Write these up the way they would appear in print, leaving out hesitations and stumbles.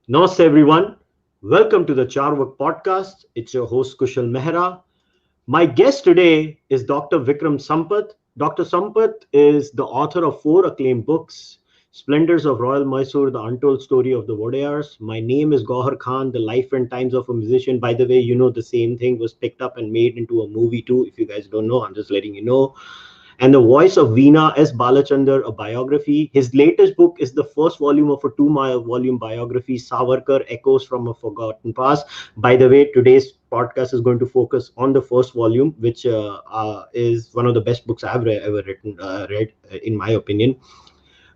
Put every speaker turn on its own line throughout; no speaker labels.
Namaste everyone. Welcome to the Cārvāka podcast. It's your host Kushalmehra. My guest today is Dr. Vikram Sampath. Dr. Sampath is the author of four acclaimed books: Splendors of Royal Mysore, The Untold Story of the Wadayars. My Name is Gauhar Khan, The Life and Times of a Musician. By the way, you know the same thing was picked up and made into a movie too. If you guys don't know, I'm just letting you know. And The Voice of Veena S. Balachandar, a biography. His latest book is the first volume of a two-volume biography, Savarkar, Echoes from a Forgotten Past. By the way, today's podcast is going to focus on the first volume, which is one of the best books I've ever read, in my opinion.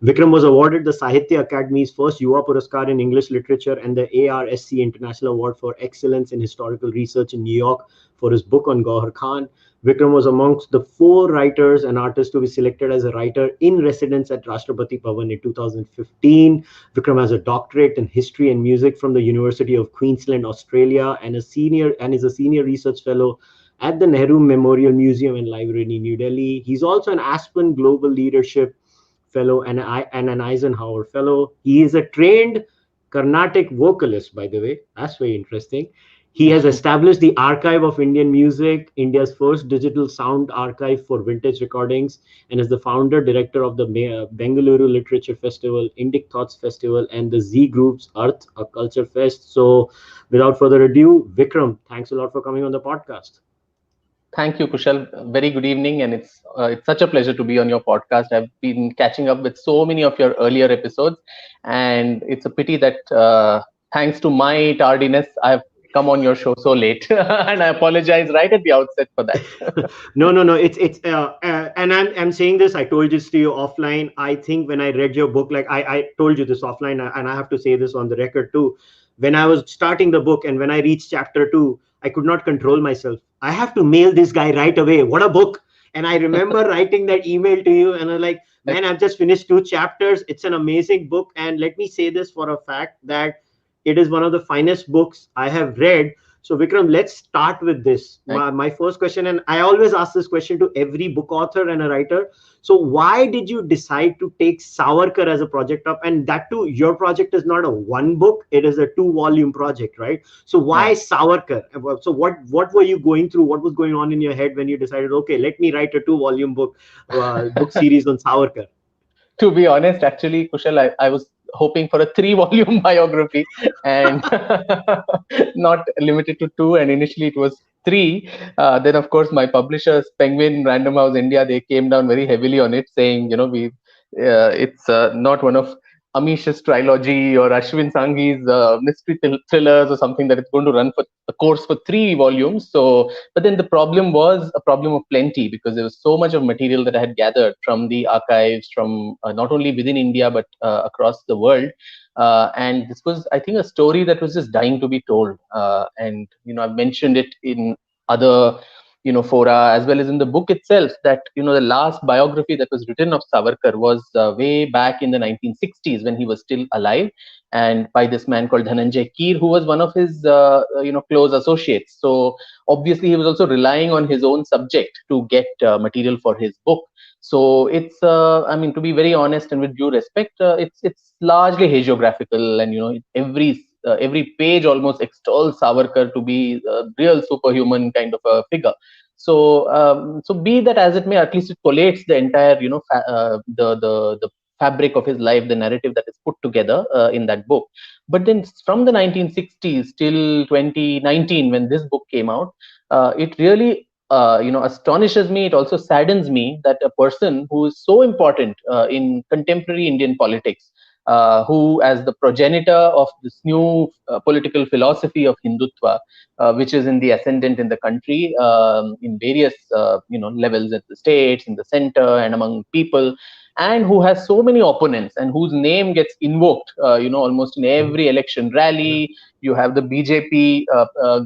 Vikram was awarded the Sahitya Academy's first Yuva Puraskar in English Literature and the ARSC International Award for Excellence in Historical Research in New York for his book on Gauhar Khan. Vikram was amongst the four writers and artists to be selected as a writer in residence at Rashtrapati Bhavan in 2015. Vikram has a doctorate in history and music from the University of Queensland, Australia, and is a senior research fellow at the Nehru Memorial Museum and Library in New Delhi. He's also an Aspen Global Leadership Fellow and an Eisenhower Fellow. He is a trained Carnatic vocalist, by the way. That's very interesting. He has established the Archive of Indian Music, India's first digital sound archive for vintage recordings, and is the founder director of the Bengaluru Literature Festival, Indic Thoughts Festival, and the Z Group's Earth, a Culture Fest. So, without further ado, Vikram, thanks a lot for coming on the podcast.
Thank you, Kushal. Very good evening, and it's such a pleasure to be on your podcast. I've been catching up with so many of your earlier episodes, and it's a pity that thanks to my tardiness, I've come on your show so late, and I apologize right at the outset for that.
No. And I'm saying this. I told this to you offline. I think when I read your book, like I told you this offline, and I have to say this on the record too. When I was starting the book, and when I reached chapter 2, I could not control myself. I have to mail this guy right away. What a book! And I remember writing that email to you, and I'm like, man, I've just finished 2 chapters. It's an amazing book, and let me say this for a fact that it is one of the finest books I have read. So, Vikram, let's start with this. My first question, and I always ask this question to every book author and a writer. So, why did you decide to take Savarkar as a project up? And that too, your project is not a one book; it is a 2-volume project, right? So, why Savarkar? So, what were you going through? What was going on in your head when you decided, okay, let me write a 2-volume book series on Savarkar?
To be honest, actually, Kushal, I was hoping for a 3-volume biography and not limited to 2. And initially it was 3. Then, of course, my publishers, Penguin Random House India, they came down very heavily on it, saying, it's not one of Amish's trilogy or Ashwin Sanghi's mystery thrillers or something that it's going to run for a course for 3 volumes. So, but then the problem was a problem of plenty, because there was so much of material that I had gathered from the archives, from not only within India but across the world. And this was, I think, a story that was just dying to be told. And I've mentioned it in other fora, as well as in the book itself, that the last biography that was written of Savarkar was way back in the 1960s, when he was still alive, and by this man called Dhananjay Keer, who was one of his close associates. So obviously he was also relying on his own subject to get material for his book. So it's to be very honest and with due respect, it's largely hagiographical, and every page almost extols Savarkar to be a real superhuman kind of a figure. So be that as it may, at least it collates the entire, the fabric of his life, the narrative that is put together in that book. But then from the 1960s till 2019, when this book came out, it really astonishes me. It also saddens me that a person who is so important in contemporary Indian politics, who, as the progenitor of this new political philosophy of Hindutva, which is in the ascendant in the country, in various levels at the states, in the center, and among people, and who has so many opponents, and whose name gets invoked, almost in every election rally. You have the BJP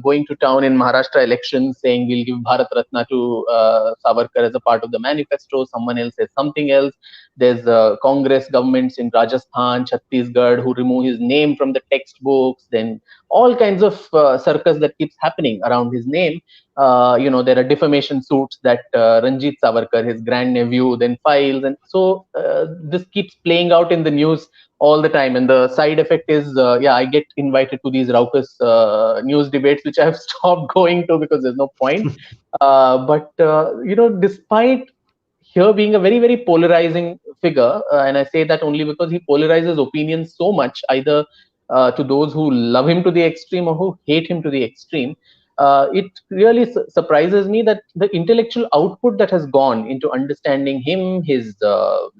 going to town in Maharashtra elections, saying we'll give Bharat Ratna to Savarkar as a part of the manifesto. Someone else says something else. There's Congress governments in Rajasthan, Chhattisgarh, who remove his name from the textbooks. Then all kinds of circus that keeps happening around his name. There are defamation suits that Ranjit Savarkar, his grandnephew, then files. And so this keeps playing out in the news all the time. And the side effect is, I get invited to these raucous news debates, which I have stopped going to because there's no point. But despite here being a very, very polarizing figure, and I say that only because he polarizes opinions so much, either to those who love him to the extreme or who hate him to the extreme. It really surprises me that the intellectual output that has gone into understanding him, his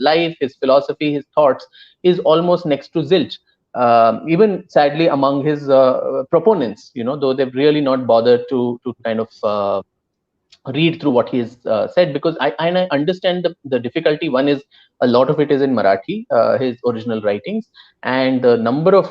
life, his philosophy, his thoughts, is almost next to zilch. Even sadly among his proponents, though they've really not bothered to kind of read through what he's said, because I understand the difficulty. One is a lot of it is in Marathi, his original writings, and the number of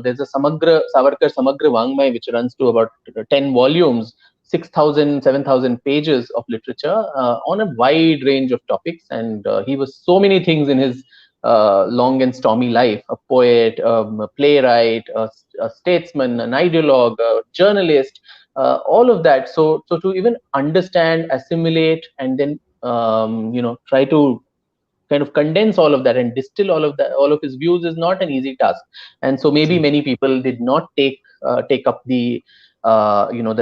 there's a Savarkar Samagra Vangmay which runs to about 10 volumes, 6,000, 7,000 pages of literature on a wide range of topics, and he was so many things in his long and stormy life: a poet, a playwright, a statesman, an ideologue, a journalist, all of that. So to even understand, assimilate, and then try to kind of condense all of that and distill all of his views is not an easy task. And so maybe
True.
many people did not take up the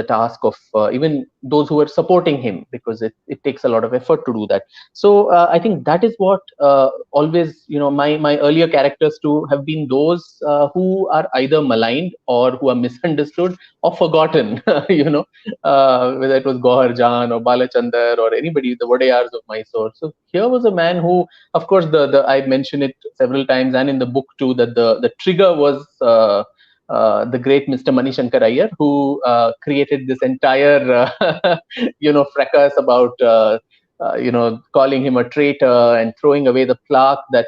task of even those who were supporting him, because it takes a lot of effort to do that. So I think that is what always, my earlier characters too have been those who are either maligned or who are misunderstood or forgotten. Whether it was Gohar Jan or Balachandar or anybody, the Vodayars of Mysore. So here was a man who, of course, the I mentioned it several times and in the book too, that the trigger was the great Mr. Manishankar Iyer, who created this entire fracas about calling him a traitor and throwing away the plaque that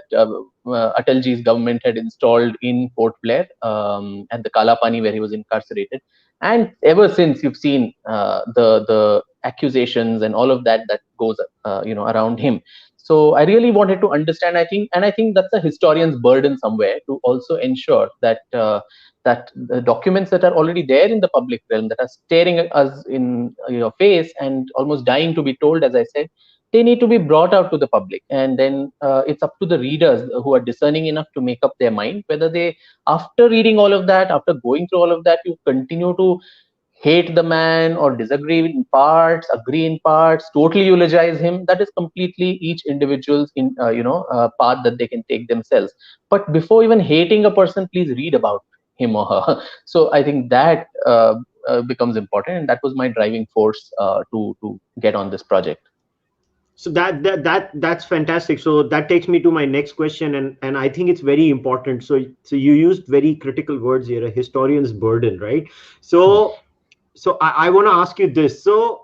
Atalji's government had installed in Port Blair at the Kalapani where he was incarcerated. And ever since, you've seen the accusations and all of that goes around him. So I really wanted to understand. I think that's a historian's burden somewhere, to also ensure that that the documents that are already there in the public realm, that are staring at us in your face and almost dying to be told, as I said, they need to be brought out to the public. And then it's up to the readers who are discerning enough to make up their mind whether they, after reading all of that, after going through all of that, you continue to hate the man or disagree in parts, agree in parts, totally eulogize him. That is completely each individual's path that they can take themselves. But before even hating a person, please read about him or her. So I think that becomes important, and that was my driving force to get on this project.
So that's fantastic. So that takes me to my next question, and I think it's very important. So you used very critical words here, a historian's burden, right? So I want to ask you this. So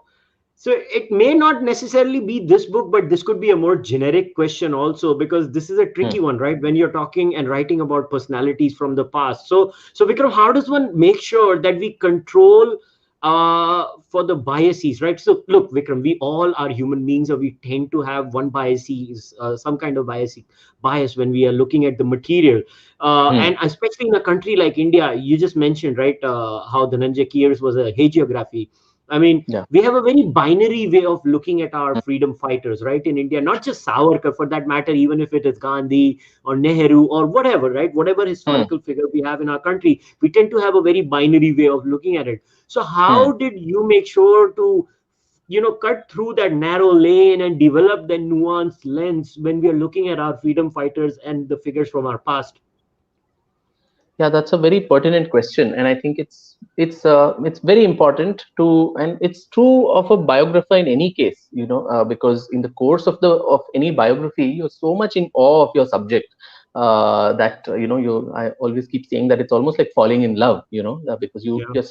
it may not necessarily be this book, but this could be a more generic question also, because this is a tricky one, right? When you're talking and writing about personalities from the past. So Vikram, how does one make sure that we control for the biases, right? So look, Vikram, we all are human beings, or we tend to have one biases, some kind of bias when we are looking at the material. And especially in a country like India, you just mentioned, right, how the Dhananjay Kears was a hagiography. I mean, we have a very binary way of looking at our freedom fighters, right, in India, not just Savarkar for that matter, even if it is Gandhi or Nehru or whatever, right? Whatever historical figure we have in our country, we tend to have a very binary way of looking at it. So how did you make sure to, cut through that narrow lane and develop the nuanced lens when we are looking at our freedom fighters and the figures from our past?
Yeah, that's a very pertinent question, and I think it's very important to, and it's true of a biographer in any case, because in the course of any biography, you're so much in awe of your subject that I always keep saying that it's almost like falling in love, because you're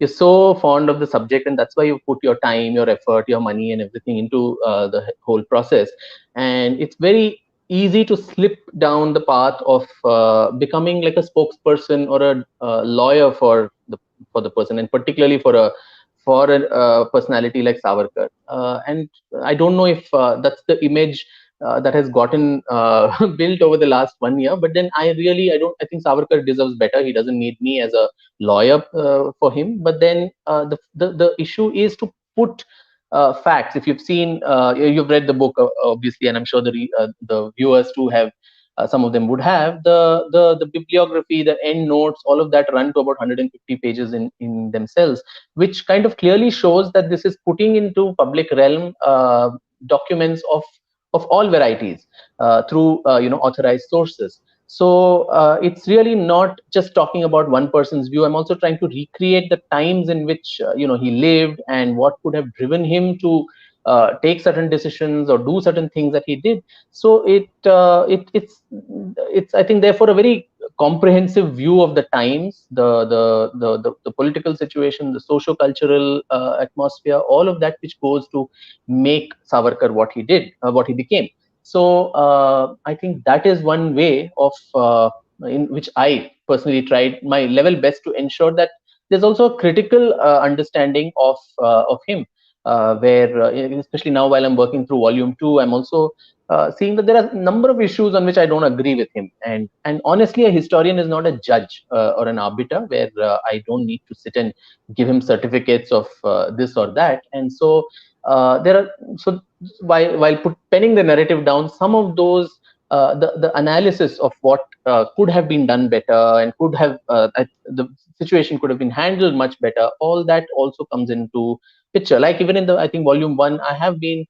so fond of the subject, and that's why you put your time, your effort, your money, and everything into the whole process. And it's very easy to slip down the path of becoming like a spokesperson or a lawyer for the person, and particularly for a personality like Savarkar. And I don't know if that's the image that has gotten built over the last 1 year. But then I think Savarkar deserves better. He doesn't need me as a lawyer for him. But then the issue is to put facts. If you've seen, you've read the book, obviously, and I'm sure the viewers too have some of them would have, the bibliography, the end notes, all of that run to about 150 pages in themselves, which kind of clearly shows that this is putting into public realm documents of all varieties through authorized sources. So it's really not just talking about one person's view. I'm also trying to recreate the times in which he lived and what could have driven him to take certain decisions or do certain things that he did. So it's I think therefore a very comprehensive view of the times, the political situation, the socio-cultural atmosphere, all of that which goes to make Savarkar what he did, what he became. So I think that is one way of in which I personally tried my level best to ensure that there's also a critical understanding of him, where especially now while I'm working through volume 2, I'm also seeing that there are a number of issues on which I don't agree with him. And honestly, a historian is not a judge or an arbiter where I don't need to sit and give him certificates of this or that. And so there are, so while penning the narrative down, some of those the analysis of what could have been done better and could have the situation could have been handled much better, all that also comes into picture. Like even in the, I think, volume 1, I have been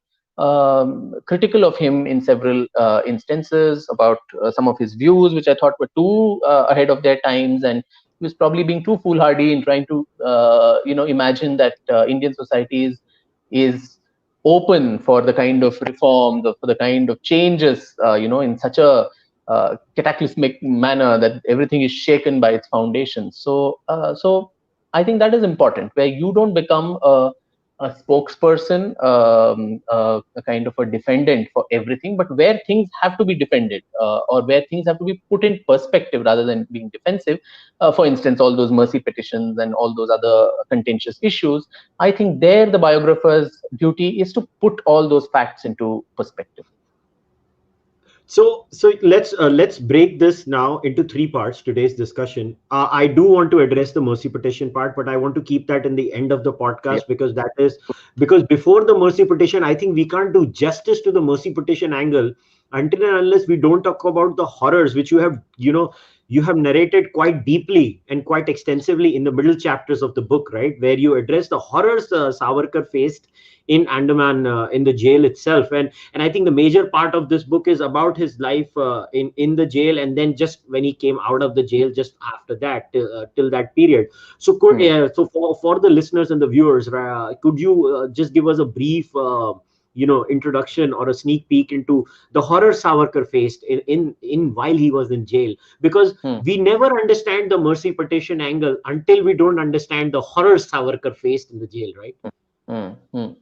critical of him in several instances about some of his views, which I thought were too ahead of their times, and he was probably being too foolhardy in trying to imagine that Indian society is open for the kind of reform, for the kind of changes, in such a cataclysmic manner that everything is shaken by its foundations. So I think that is important, where you don't become a spokesperson, a kind of a defendant for everything, but where things have to be defended, or where things have to be put in perspective rather than being defensive. For instance, all those mercy petitions and all those other contentious issues, I think there the biographer's duty is to put all those facts into perspective.
So let's break this now into three parts. Today's discussion. I do want to address the mercy petition part, but I want to keep that in the end of the podcast, because that is, because before the mercy petition, I think we can't do justice to the mercy petition angle until and unless we don't talk about the horrors which you have narrated quite deeply and quite extensively in the middle chapters of the book, right, where you address the horrors Savarkar faced in Andaman, in the jail itself. And I think the major part of this book is about his life in the jail, and then just when he came out of the jail, just after that, till that period. So so for the listeners and the viewers, could you just give us a brief introduction or a sneak peek into the horror Savarkar faced in while he was in jail? Because we never understand the mercy petition angle until we don't understand the horrors Savarkar faced in the jail, right?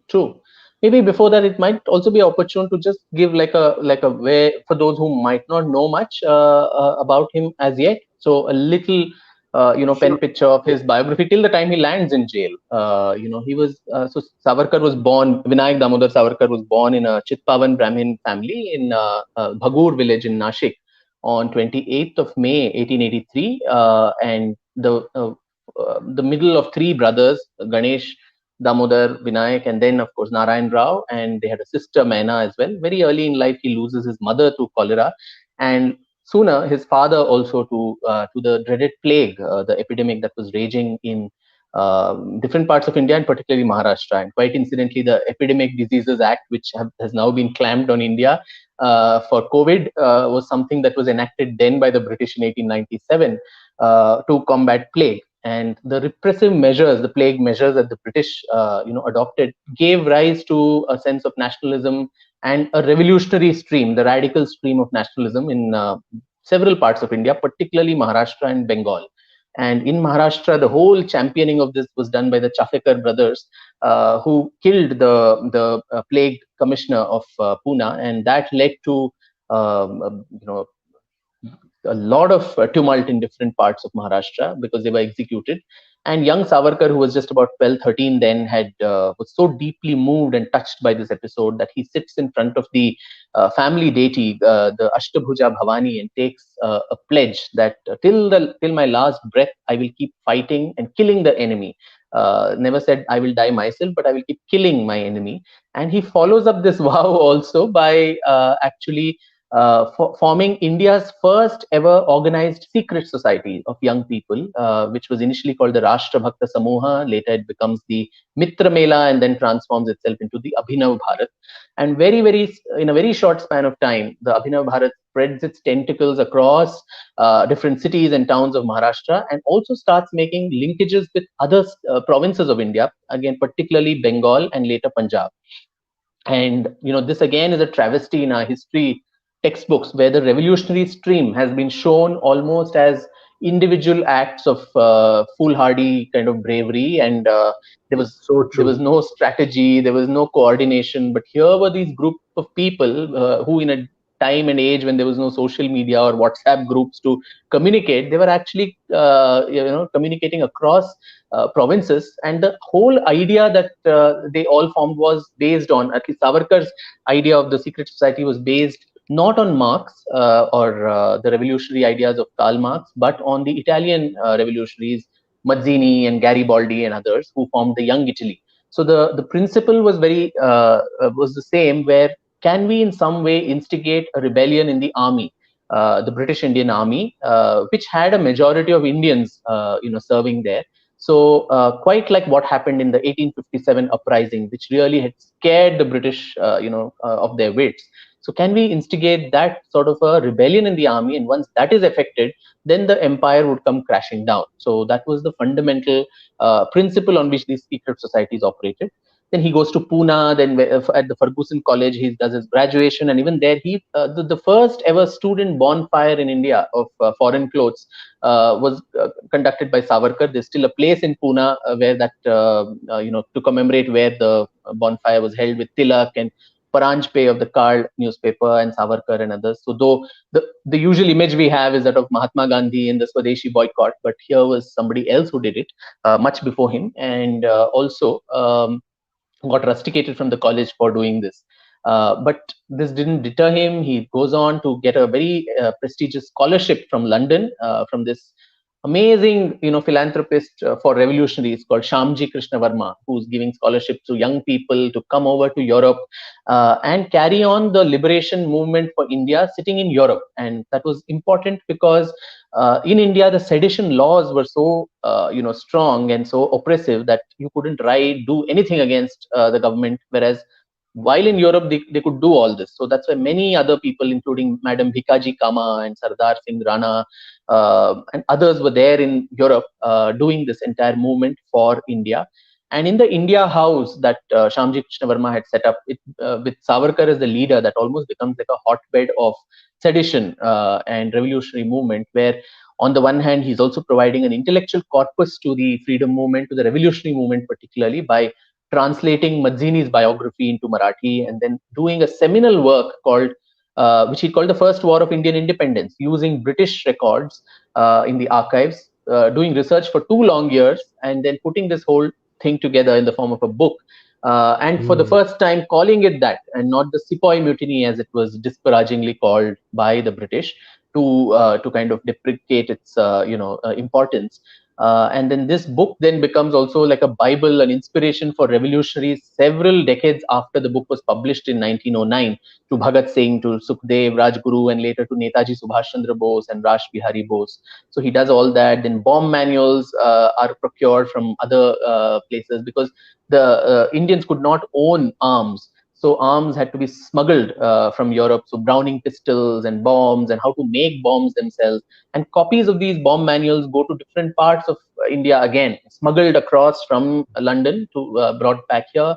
True. Maybe before that, it might also be opportune to just give like a way for those who might not know much about him as yet. So a little pen picture of his biography till the time he lands in jail. He was so Savarkar was born. Vinayak Damodar Savarkar was born in a Chitpavan Brahmin family in Bhagur village in Nashik on 28th of May 1883, and the middle of three brothers, Ganesh, Damodar, Vinayak, and then of course Narayan Rao, and they had a sister Maina as well. Very early in life, he loses his mother to cholera, and sooner his father also to the dreaded plague, the epidemic that was raging in different parts of India and particularly Maharashtra. And quite incidentally, the Epidemic Diseases Act, which has now been clamped on India for COVID, was something that was enacted then by the British in 1897 to combat plague. And the repressive measures, the plague measures that the British, adopted, gave rise to a sense of nationalism and a revolutionary stream, the radical stream of nationalism in several parts of India, particularly Maharashtra and Bengal. And in Maharashtra, the whole championing of this was done by the Chafekar brothers, who killed the plague commissioner of Pune, and that led to a lot of tumult in different parts of Maharashtra because they were executed. And young Savarkar, who was just about 12, 13 then, was so deeply moved and touched by this episode that he sits in front of the family deity, the Ashtabhuja Bhavani, and takes a pledge that till my last breath, I will keep fighting and killing the enemy. Never said I will die myself, but I will keep killing my enemy. And he follows up this vow also by actually forming India's first ever organized secret society of young people, which was initially called the Rashtra Bhakta Samuha. Later it becomes the Mitra Mela and then transforms itself into the Abhinav Bharat. And in a very short span of time, the Abhinav Bharat spreads its tentacles across different cities and towns of Maharashtra, and also starts making linkages with other provinces of India, again, particularly Bengal and later Punjab. And this again is a travesty in our history textbooks, where the revolutionary stream has been shown almost as individual acts of foolhardy kind of bravery, and there was no strategy, there was no coordination. But here were these group of people who, in a time and age when there was no social media or WhatsApp groups to communicate, they were actually communicating across provinces. And the whole idea that they all formed was based on, at least Savarkar's idea of the secret society was based not on Marx or the revolutionary ideas of Karl Marx, but on the Italian revolutionaries, Mazzini and Garibaldi and others, who formed the Young Italy. So the principle was was the same, where can we in some way instigate a rebellion in the army, the British Indian Army, which had a majority of Indians serving there. So quite like what happened in the 1857 uprising, which really had scared the British of their wits. So can we instigate that sort of a rebellion in the army? And once that is effected, then the empire would come crashing down. So that was the fundamental principle on which these secret societies operated. Then he goes to Pune. Then at the Ferguson College, he does his graduation, and even there, the first ever student bonfire in India of foreign clothes was conducted by Savarkar. There's still a place in Pune where that to commemorate, where the bonfire was held, with Tilak and Paranjpe of the Card newspaper and Savarkar and others. So though the usual image we have is that of Mahatma Gandhi in the Swadeshi boycott, but here was somebody else who did it much before him, and also got rusticated from the college for doing this. But this didn't deter him. He goes on to get a very prestigious scholarship from London, from this amazing philanthropist for revolutionaries called Shyamji Krishna Verma, who's giving scholarships to young people to come over to Europe and carry on the liberation movement for India sitting in Europe. And that was important because in India, the sedition laws were so strong and so oppressive that you couldn't do anything against the government, whereas while in Europe, they could do all this. So that's why many other people, including Madam Bhikaji Kama and Sardar Singh Rana and others, were there in Europe doing this entire movement for India. And in the India House that Shyamji Krishna Verma had set up, with Savarkar as the leader, that almost becomes like a hotbed of sedition and revolutionary movement, where on the one hand, he's also providing an intellectual corpus to the freedom movement, to the revolutionary movement, particularly by translating Mazzini's biography into Marathi, and then doing a seminal work called, which he called the First War of Indian Independence, using British records in the archives, doing research for 2 long years, and then putting this whole thing together in the form of a book. And for the first time calling it that, and not the Sepoy Mutiny as it was disparagingly called by the British, to kind of deprecate its importance. And then this book then becomes also like a Bible, an inspiration for revolutionaries several decades after the book was published in 1909, to Bhagat Singh, to Sukhdev, Rajguru, and later to Netaji Subhash Chandra Bose and Rash Bihari Bose. So he does all that. Then bomb manuals are procured from other places, because the Indians could not own arms. So arms had to be smuggled from Europe. So Browning pistols and bombs, and how to make bombs themselves. And copies of these bomb manuals go to different parts of India, again, smuggled across from London to brought back here.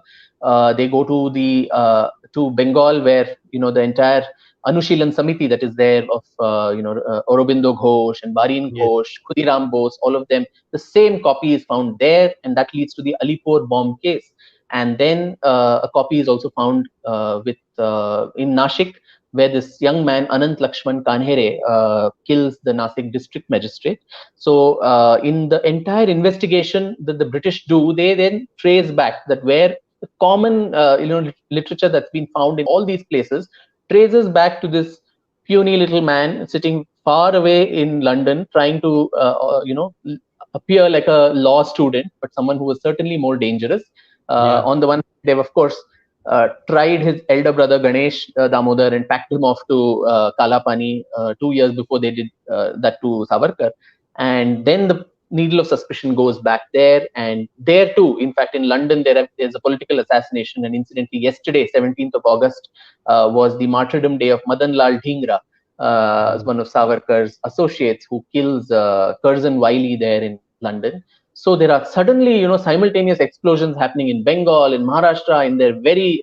They go to Bengal, where the entire Anushilan Samiti that is there of Aurobindo Ghosh and Barin Ghosh, Khudiram Bose, all of them, the same copy is found there, and that leads to the Alipoor bomb case. And then a copy is also found in Nashik, where this young man, Anant Lakshman Kanhere, kills the Nashik district magistrate. So in the entire investigation that the British do, they then trace back that where the common literature that's been found in all these places traces back to this puny little man sitting far away in London, trying to appear like a law student, but someone who was certainly more dangerous. On the one, they've of course tried his elder brother Ganesh Damodar and packed him off to Kalapani 2 years before they did that to Savarkar. And then the needle of suspicion goes back there. And there too, in fact, in London, there's a political assassination. And incidentally, yesterday, 17th of August, was the martyrdom day of Madan Lal Dhingra, one of Savarkar's associates who kills Curzon Wiley there in London. So there are suddenly, simultaneous explosions happening in Bengal, in Maharashtra, in their very,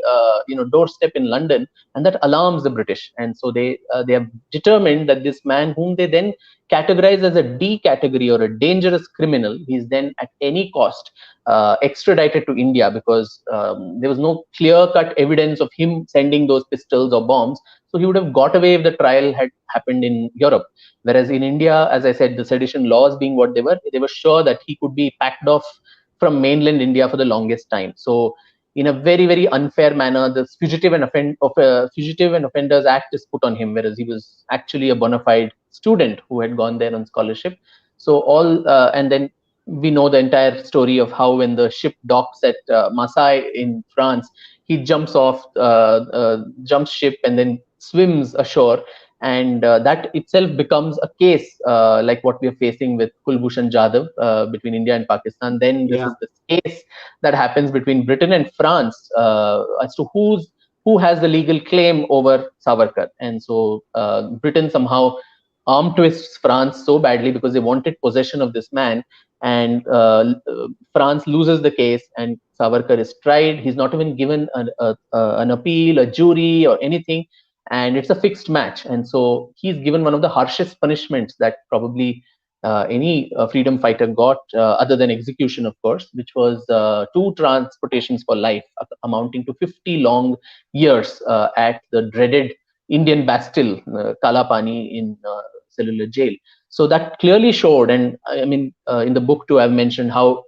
doorstep in London, and that alarms the British. And so they are determined that this man, whom they then categorize as a D category or a dangerous criminal, he's then at any cost extradited to India, because there was no clear-cut evidence of him sending those pistols or bombs. So he would have got away if the trial had happened in Europe. Whereas in India, as I said, the sedition laws being what they were sure that he could be packed off from mainland India for the longest time. So in a very, very unfair manner, the Fugitive and Offenders Act is put on him, whereas he was actually a bona fide student who had gone there on scholarship. So and then we know the entire story of how when the ship docks at Marseille in France, he jumps ship and then swims ashore. And that itself becomes a case like what we are facing with Kulbhushan Jadhav between India and Pakistan. Then this is the case that happens between Britain and France as to who has the legal claim over Savarkar. And so Britain somehow arm twists France so badly because they wanted possession of this man. And France loses the case, and Savarkar is tried. He's not even given an appeal, a jury, or anything. And it's a fixed match. And so he's given one of the harshest punishments that probably any freedom fighter got, other than execution, of course, which was 2 transportations for life, amounting to 50 long years at the dreaded Indian Bastille, Kalapani, in cellular jail. So that clearly showed, and I mean, in the book too, I've mentioned how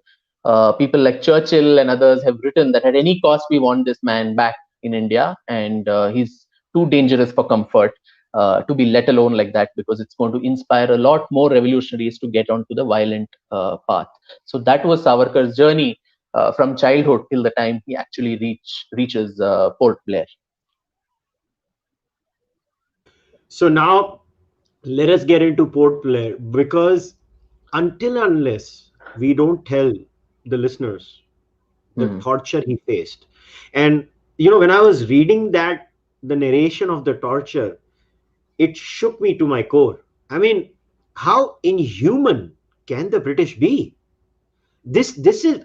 people like Churchill and others have written that at any cost we want this man back in India, and he's too dangerous for comfort to be let alone like that, because it's going to inspire a lot more revolutionaries to get onto the violent path. So that was Savarkar's journey from childhood till the time he actually reaches Port Blair.
So now let us get into Port Blair, because until unless we don't tell the listeners the torture he faced, and when I was reading that, the narration of the torture, it shook me to my core. I mean, how inhuman can the British be? This is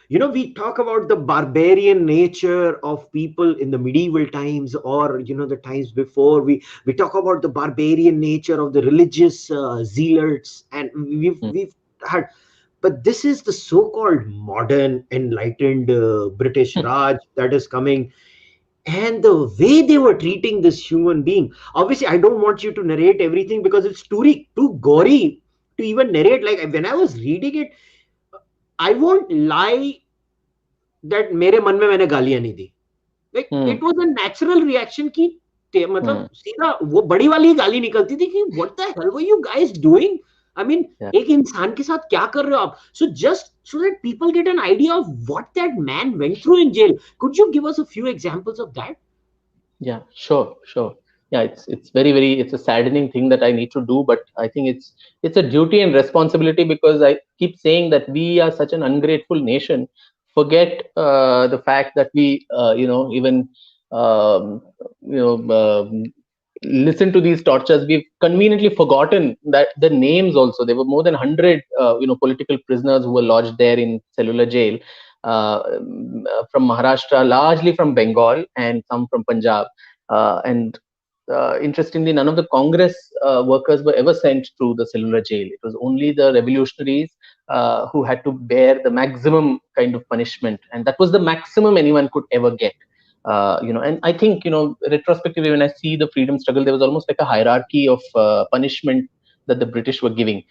we talk about the barbarian nature of people in the medieval times, or the times before. We talk about the barbarian nature of the religious zealots, and we've had, but this is the so-called modern enlightened British Raj that is coming. And the way they were treating this human being, obviously I don't want you to narrate everything because it's too gory to even narrate. Like, when I was reading it, I won't lie that मेरे मन में मैंने गालियां नहीं दी. Like, it was a natural reaction कि मतलब सीधा वो बड़ी वाली गाली निकलती थी कि what the hell were you guys doing? I mean, एक इंसान के साथ क्या कर रहे हो आप? So just so that people get an idea of what that man went through in jail, could you give us a few examples of that?
Yeah, sure. Yeah, it's very, very, it's a saddening thing that I need to do, but I think it's a duty and responsibility, because I keep saying that we are such an ungrateful nation. Forget the fact that we, even listen to these tortures. We've conveniently forgotten that the names also. There were more than 100, political prisoners who were lodged there in cellular jail, from Maharashtra, largely from Bengal, and some from Punjab. And interestingly, none of the Congress workers were ever sent to the cellular jail. It was only the revolutionaries who had to bear the maximum kind of punishment, and that was the maximum anyone could ever get. And I think, retrospectively, when I see the freedom struggle, there was almost like a hierarchy of punishment that the British were giving.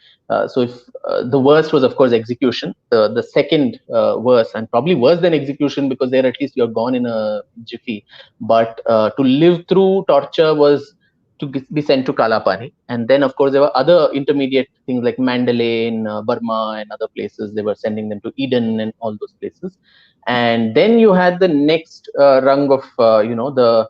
So if the worst was, of course, execution, the second worst, and probably worse than execution, because there at least you're gone in a jiffy. But to live through torture was to be sent to Kalapani. And then, of course, there were other intermediate things like Mandalay in Burma and other places. They were sending them to Eden and all those places. And then you had the next rung of, the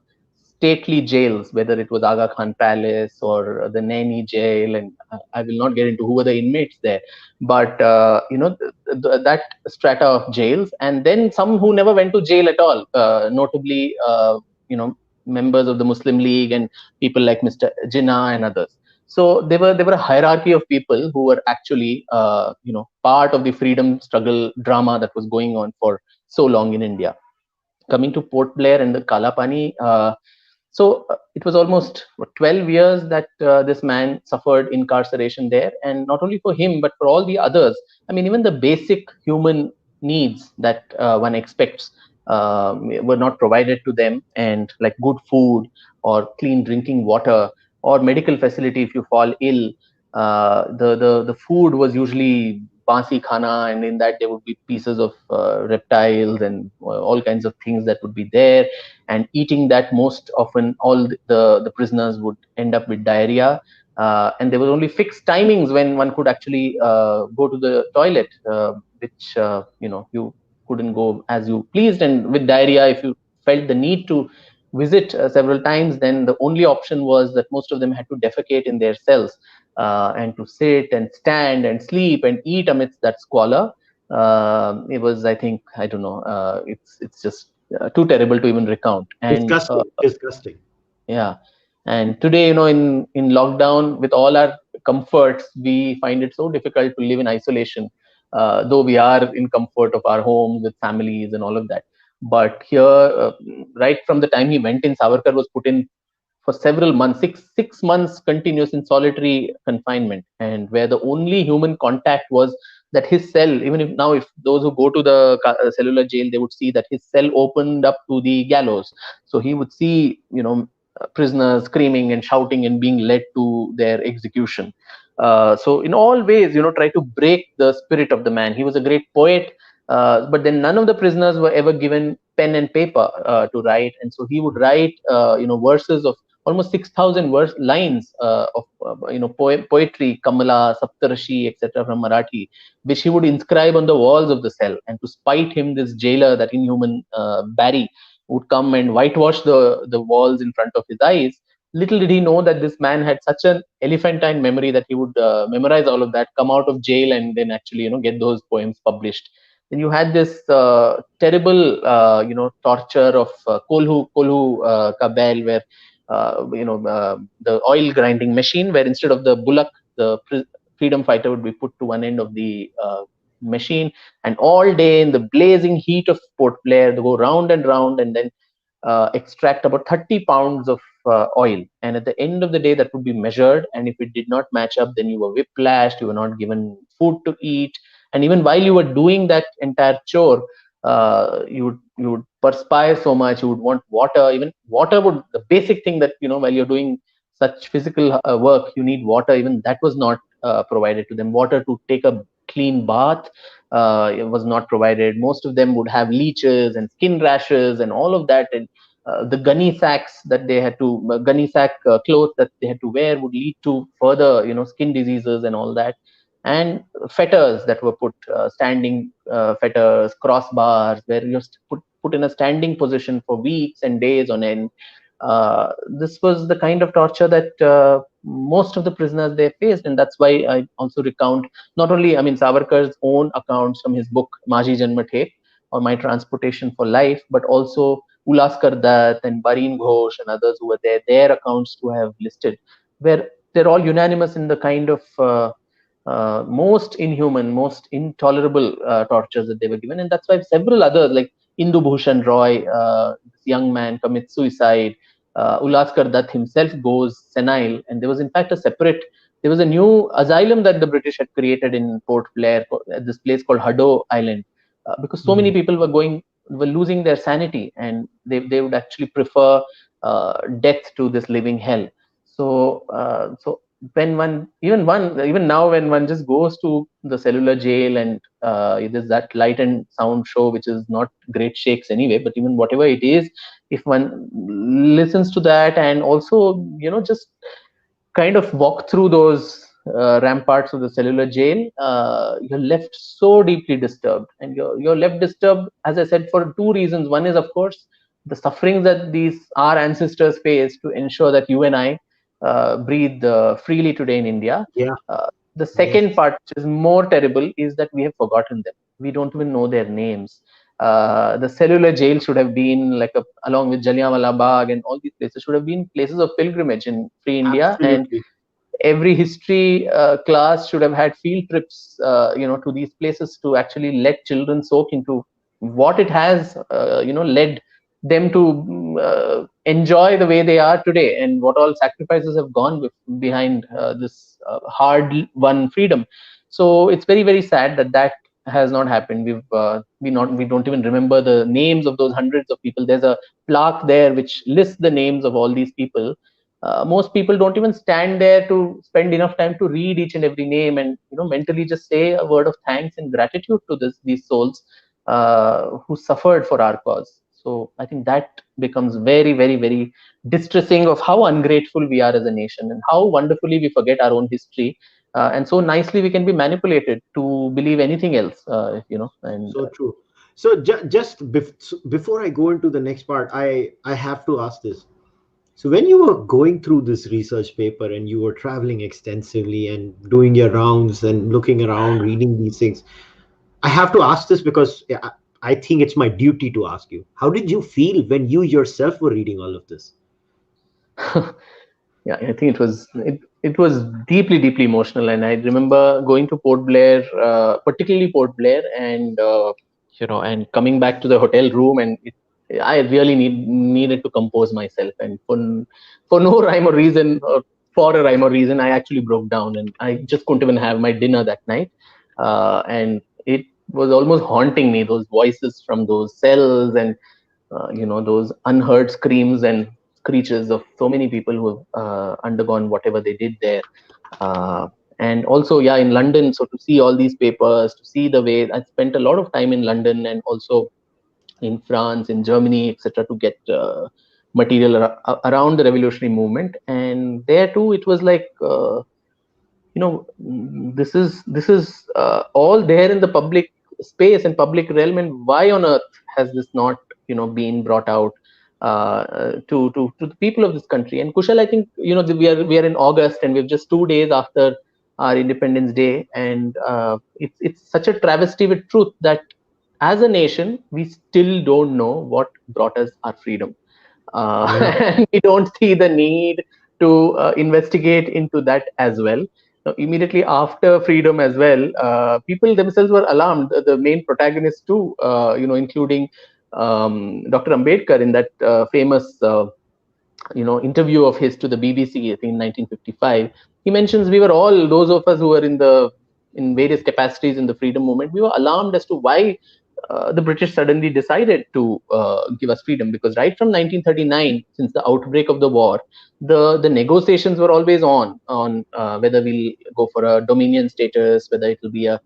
stately jails, whether it was Aga Khan Palace or the Naini jail. And I will not get into who were the inmates there, but, that strata of jails. And then some who never went to jail at all, notably, members of the Muslim League and people like Mr. Jinnah and others. So there were a hierarchy of people who were actually part of the freedom struggle drama that was going on for so long in India. Coming to Port Blair and the Kalapani, it was almost 12 years that this man suffered incarceration there, and not only for him but for all the others. I mean, even the basic human needs that one expects were not provided to them, and like good food or clean drinking water or medical facility if you fall ill. The food was usually basi khana, and in that there would be pieces of reptiles and all kinds of things that would be there. And eating that, most often all the prisoners would end up with diarrhea. And there was only fixed timings when one could actually go to the toilet, which you couldn't go as you pleased. And with diarrhea, if you felt the need to visit several times, then the only option was that most of them had to defecate in their cells, and to sit and stand and sleep and eat amidst that squalor. It was, I think, I don't know, it's just too terrible to even recount. And
disgusting.
Yeah. And today, in lockdown, with all our comforts, we find it so difficult to live in isolation, though we are in comfort of our homes with families and all of that. But here, right from the time he went in, Savarkar was put in for several months, six months continuous in solitary confinement, and where the only human contact was that his cell. Even if those who go to the cellular jail, they would see that his cell opened up to the gallows, so he would see prisoners screaming and shouting and being led to their execution. So in all ways, try to break the spirit of the man. He was a great poet, but then none of the prisoners were ever given pen and paper to write, and so he would write verses of almost 6,000 lines of poetry, Kamala, Saptarashi, etc. from Marathi, which he would inscribe on the walls of the cell. And to spite him, this jailer, that inhuman Barry, would come and whitewash the walls in front of his eyes. Little did he know that this man had such an elephantine memory that he would memorize all of that, come out of jail, and then actually get those poems published. Then you had this terrible torture of kolhu kabel, where the oil grinding machine, where instead of the bullock, the freedom fighter would be put to one end of the machine, and all day in the blazing heat of Port Blair, they go round and round, and then extract about 30 pounds of oil. And at the end of the day, that would be measured, and if it did not match up, then you were whiplashed, you were not given food to eat. And even while you were doing that entire chore, you would perspire so much, you would want water. Even water would, the basic thing that while you're doing such physical work, you need water. Even that was not provided to them. Water to take a clean bath, it was not provided. Most of them would have leeches and skin rashes and all of that. And the gunny sacks that they had to gunny sack clothes that they had to wear would lead to further skin diseases and all that. And fetters that were put, standing fetters, crossbars, where you're put in a standing position for weeks and days on end. This was the kind of torture that most of the prisoners they faced, and that's why I also recount not only, Savarkar's own accounts from his book Maji Janmathe, or My Transportation for Life, but also Ulaskar Dutt and Bareen Ghosh and others who were there, their accounts to have listed, where they're all unanimous in the kind of most inhuman, most intolerable tortures that they were given. And that's why several others, like Indu Bhushan Roy, this young man, commits suicide. Ulaskar Dutt himself goes senile, and there was in fact there was a new asylum that the British had created in Port Blair, at this place called Hado Island, because so many people were losing their sanity, and they would actually prefer death to this living hell. So even now when one just goes to the cellular jail and there's that light and sound show, which is not great shakes anyway, but even whatever it is, if one listens to that and also just kind of walk through those ramparts of the cellular jail, you're left so deeply disturbed, and you're left disturbed, as I said, for two reasons. One is, of course, the sufferings that these our ancestors faced to ensure that you and I breathe freely today in India.
Yeah.
The
Yes.
second part, which is more terrible, is that we have forgotten them. We don't even know their names. The cellular jail should have been like along with Jallianwala Bagh and all these places, should have been places of pilgrimage in free India, and
Absolutely.
every history class should have had field trips to these places to actually let children soak into what it has led them to enjoy the way they are today, and what all sacrifices have gone behind this hard won freedom. So it's very, very sad that that has not happened. We don't even remember the names of those hundreds of people. There's a plaque there which lists the names of all these people. Most people don't even stand there to spend enough time to read each and every name and mentally just say a word of thanks and gratitude to these souls who suffered for our cause. So I think that becomes very, very, very distressing of how ungrateful we are as a nation, and how wonderfully we forget our own history, and so nicely we can be manipulated to believe anything else. And
So true. So before I go into the next part, I have to ask this. So when you were going through this research paper and you were traveling extensively and doing your rounds and looking around, reading these things, I have to ask this because I think it's my duty to ask you. How did you feel when you yourself were reading all of this?
yeah, I think it was deeply, deeply emotional. And I remember going to Port Blair, particularly Port Blair, and and coming back to the hotel room, and I really needed to compose myself, and for no rhyme or reason, or for a rhyme or reason, I actually broke down, and I just couldn't even have my dinner that night. And it was almost haunting me, those voices from those cells, and those unheard screams and screeches of so many people who have undergone whatever they did there. uh, and also, yeah, in London, so to see all these papers, to see the way I spent a lot of time in London, and also in France, in Germany, etc., to get material around the revolutionary movement. And there too, it was like, this is all there in the public space and public realm, and why on earth has this not been brought out to the people of this country? And Kushal, I think we are in August, and we're just 2 days after our Independence Day, and it's such a travesty with truth that as a nation we still don't know what brought us our freedom.
Yeah.
And we don't see the need to investigate into that as well. Now, immediately after freedom as well, people themselves were alarmed. The main protagonists too, including Dr. Ambedkar, in that famous interview of his to the BBC, I think in 1955. He mentions we were all, those of us who were in various capacities in the freedom movement, we were alarmed as to why the British suddenly decided to give us freedom, because right from 1939, since the outbreak of the war, the negotiations were always on whether we'll go for a dominion status, whether it will be a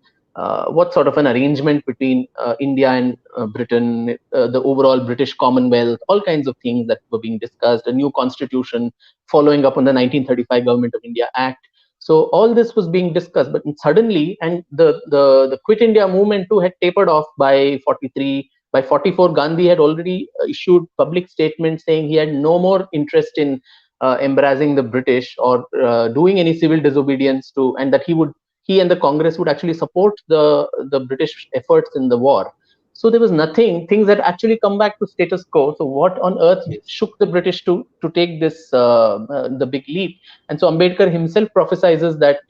what sort of an arrangement between India and Britain, the overall British Commonwealth, all kinds of things that were being discussed, a new constitution following up on the 1935 Government of India Act. So all this was being discussed, but suddenly, and the Quit India movement too had tapered off by 43. By 44, Gandhi had already issued public statements saying he had no more interest in embracing the British or doing any civil disobedience to, and that he and the Congress would actually support the British efforts in the war. So there was nothing, things had actually come back to status quo. So what on earth
Yes.
shook the British to take this the big leap? And so Ambedkar himself prophesizes that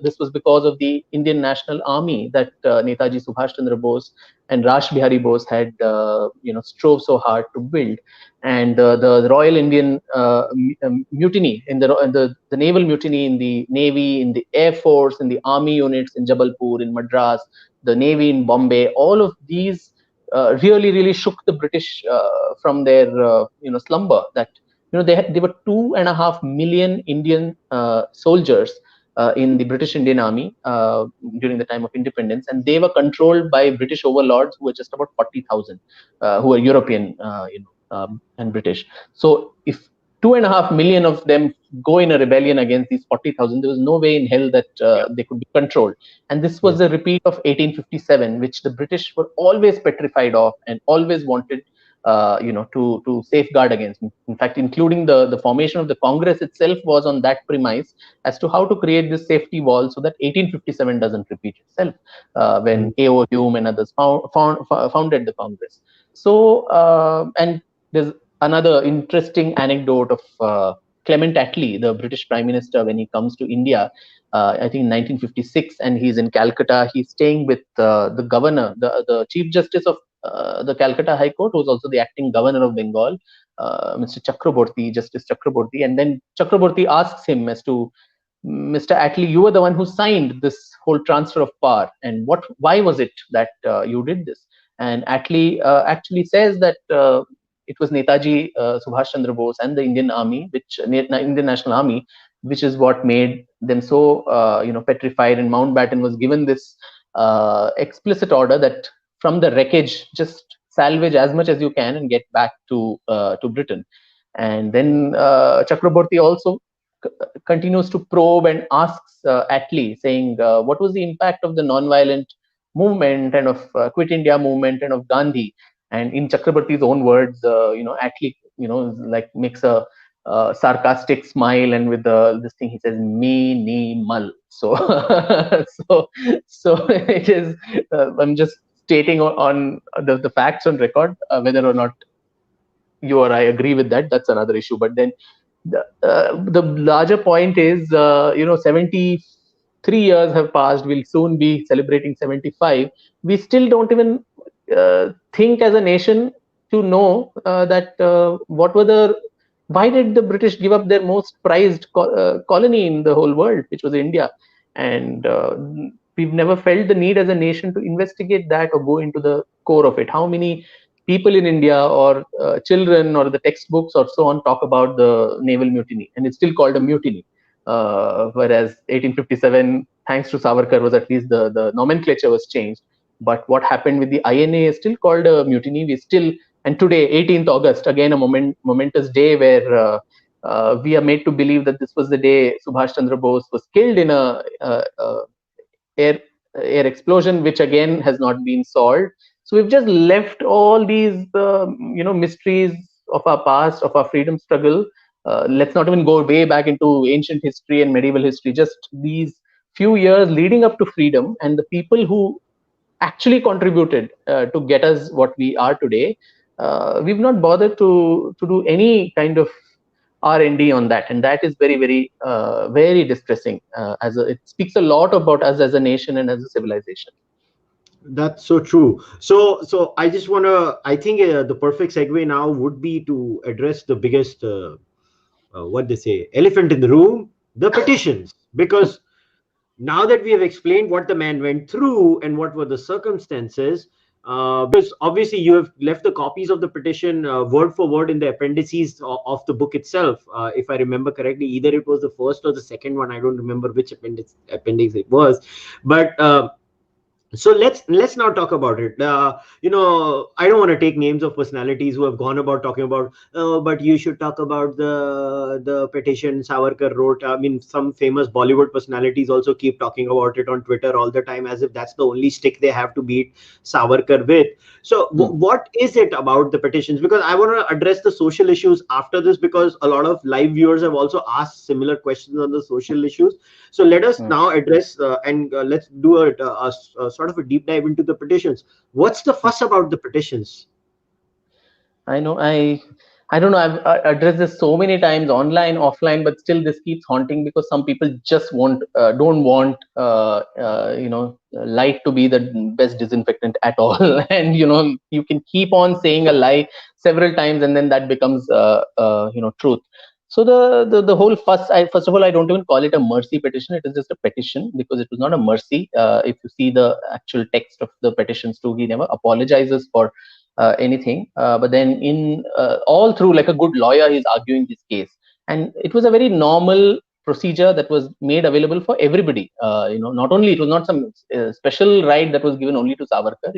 this was because of the Indian National Army that Netaji Subhash Chandra Bose and Rash Bihari Bose had strove so hard to build. And the Royal Indian mutiny the naval mutiny in the Navy, in the Air Force, in the Army units in Jabalpur, in Madras, the Navy in Bombay, all of these really, really shook the British from their slumber. That there were 2.5 million Indian soldiers in the British Indian Army during the time of independence, and they were controlled by British overlords who were just about 40,000, who were European, and British. So if 2.5 million of them go in a rebellion against these 40,000, there was no way in hell that they could be controlled. And this was a repeat of 1857, which the British were always petrified of and always wanted to safeguard against. In fact, including the formation of the Congress itself was on that premise as to how to create this safety wall so that 1857 doesn't repeat itself when A.O. Hume and others founded the Congress. So, and there's another interesting anecdote of Clement Attlee, the British Prime Minister, when he comes to India, I think in 1956, and he's in Calcutta. He's staying with the governor, the Chief Justice of the Calcutta High Court, who's also the acting governor of Bengal, Mr. Chakraborty, Justice Chakraborty. And then Chakraborty asks him as to, Mr. Attlee, you were the one who signed this whole transfer of power, and why was it that you did this? And Attlee actually says that it was Netaji Subhash Chandra Bose and the Indian Army, Indian National Army, which is what made them so petrified. And Mountbatten was given this explicit order that from the wreckage, just salvage as much as you can and get back to Britain. And then Chakraborty also continues to probe and asks Attlee, saying, what was the impact of the non-violent movement and of Quit India movement and of Gandhi? And in Chakraborty's own words, Attlee, like makes a sarcastic smile, and with this thing he says, minimal. So, so it is. I'm just stating on the facts on record. Whether or not you or I agree with that, that's another issue. But then the larger point is, 73 years have passed. We'll soon be celebrating 75. We still don't even think as a nation to know that why did the British give up their most prized colony in the whole world, which was India? And we've never felt the need as a nation to investigate that or go into the core of it. How many people in India or children or the textbooks or so on talk about the Naval Mutiny, and it's still called a mutiny, whereas 1857, thanks to Savarkar, was at least the nomenclature was changed. But what happened with the INA is still called a mutiny. And today, 18th August, again a momentous day where we are made to believe that this was the day Subhash Chandra Bose was killed in a air explosion, which again has not been solved. So we've just left all these mysteries of our past, of our freedom struggle. Let's not even go way back into ancient history and medieval history. Just these few years leading up to freedom, and the people who actually contributed to get us what we are today. We've not bothered to do any kind of R&D on that, and that is very, very, very distressing. It speaks a lot about us as a nation and as a civilization.
That's so true. So I just want to. I think the perfect segue now would be to address the biggest, what they say, elephant in the room, the petitions, because now that we have explained what the man went through and what were the circumstances, because obviously you have left the copies of the petition word for word in the appendices of the book itself, if I remember correctly. Either it was the first or the second one. I don't remember which appendix it was, but so let's now talk about it. I don't want to take names of personalities who have gone about talking about, but you should talk about the petition Savarkar wrote. I mean, some famous Bollywood personalities also keep talking about it on Twitter all the time, as if that's the only stick they have to beat Savarkar with. So what is it about the petitions? Because I want to address the social issues after this, because a lot of live viewers have also asked similar questions on the social issues. So let us now address and let's do a sort of a deep dive into the petitions. What's the fuss about the petitions?
I know. I don't know. I've addressed this so many times, online, offline, but still this keeps haunting, because some people just don't want light to be the best disinfectant at all. And you can keep on saying a lie several times, and then that becomes truth. So the whole fuss. First of all, I don't even call it a mercy petition. It is just a petition, because it was not a mercy. If you see the actual text of the petitions too, he never apologizes for anything. But then in all through, like a good lawyer, he's arguing his case, and it was a very normal procedure that was made available for everybody. Not only, it was not some special right that was given only to Savarkar.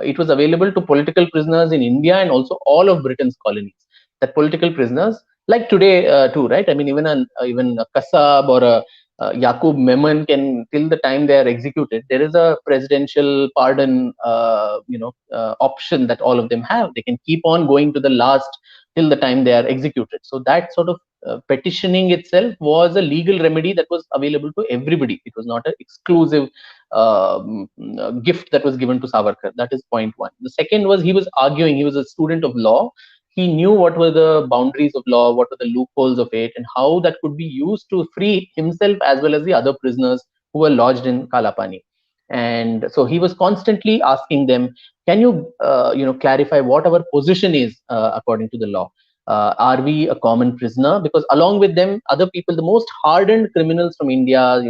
It was available to political prisoners in India and also all of Britain's colonies. That political prisoners, like today too, right? I mean, even a Kassab or a Yaqub Memon can, till the time they are executed, there is a presidential pardon, option that all of them have. They can keep on going to the last till the time they are executed. So that sort of petitioning itself was a legal remedy that was available to everybody. It was not an exclusive gift that was given to Savarkar. That is point one. The second was, he was arguing, he was a student of law. He knew what were the boundaries of law, what were the loopholes of it, and how that could be used to free himself as well as the other prisoners who were lodged in Kalapani. And so he was constantly asking them, can you, clarify what our position is according to the law? Are we a common prisoner? Because along with them, other people, the most hardened criminals from India,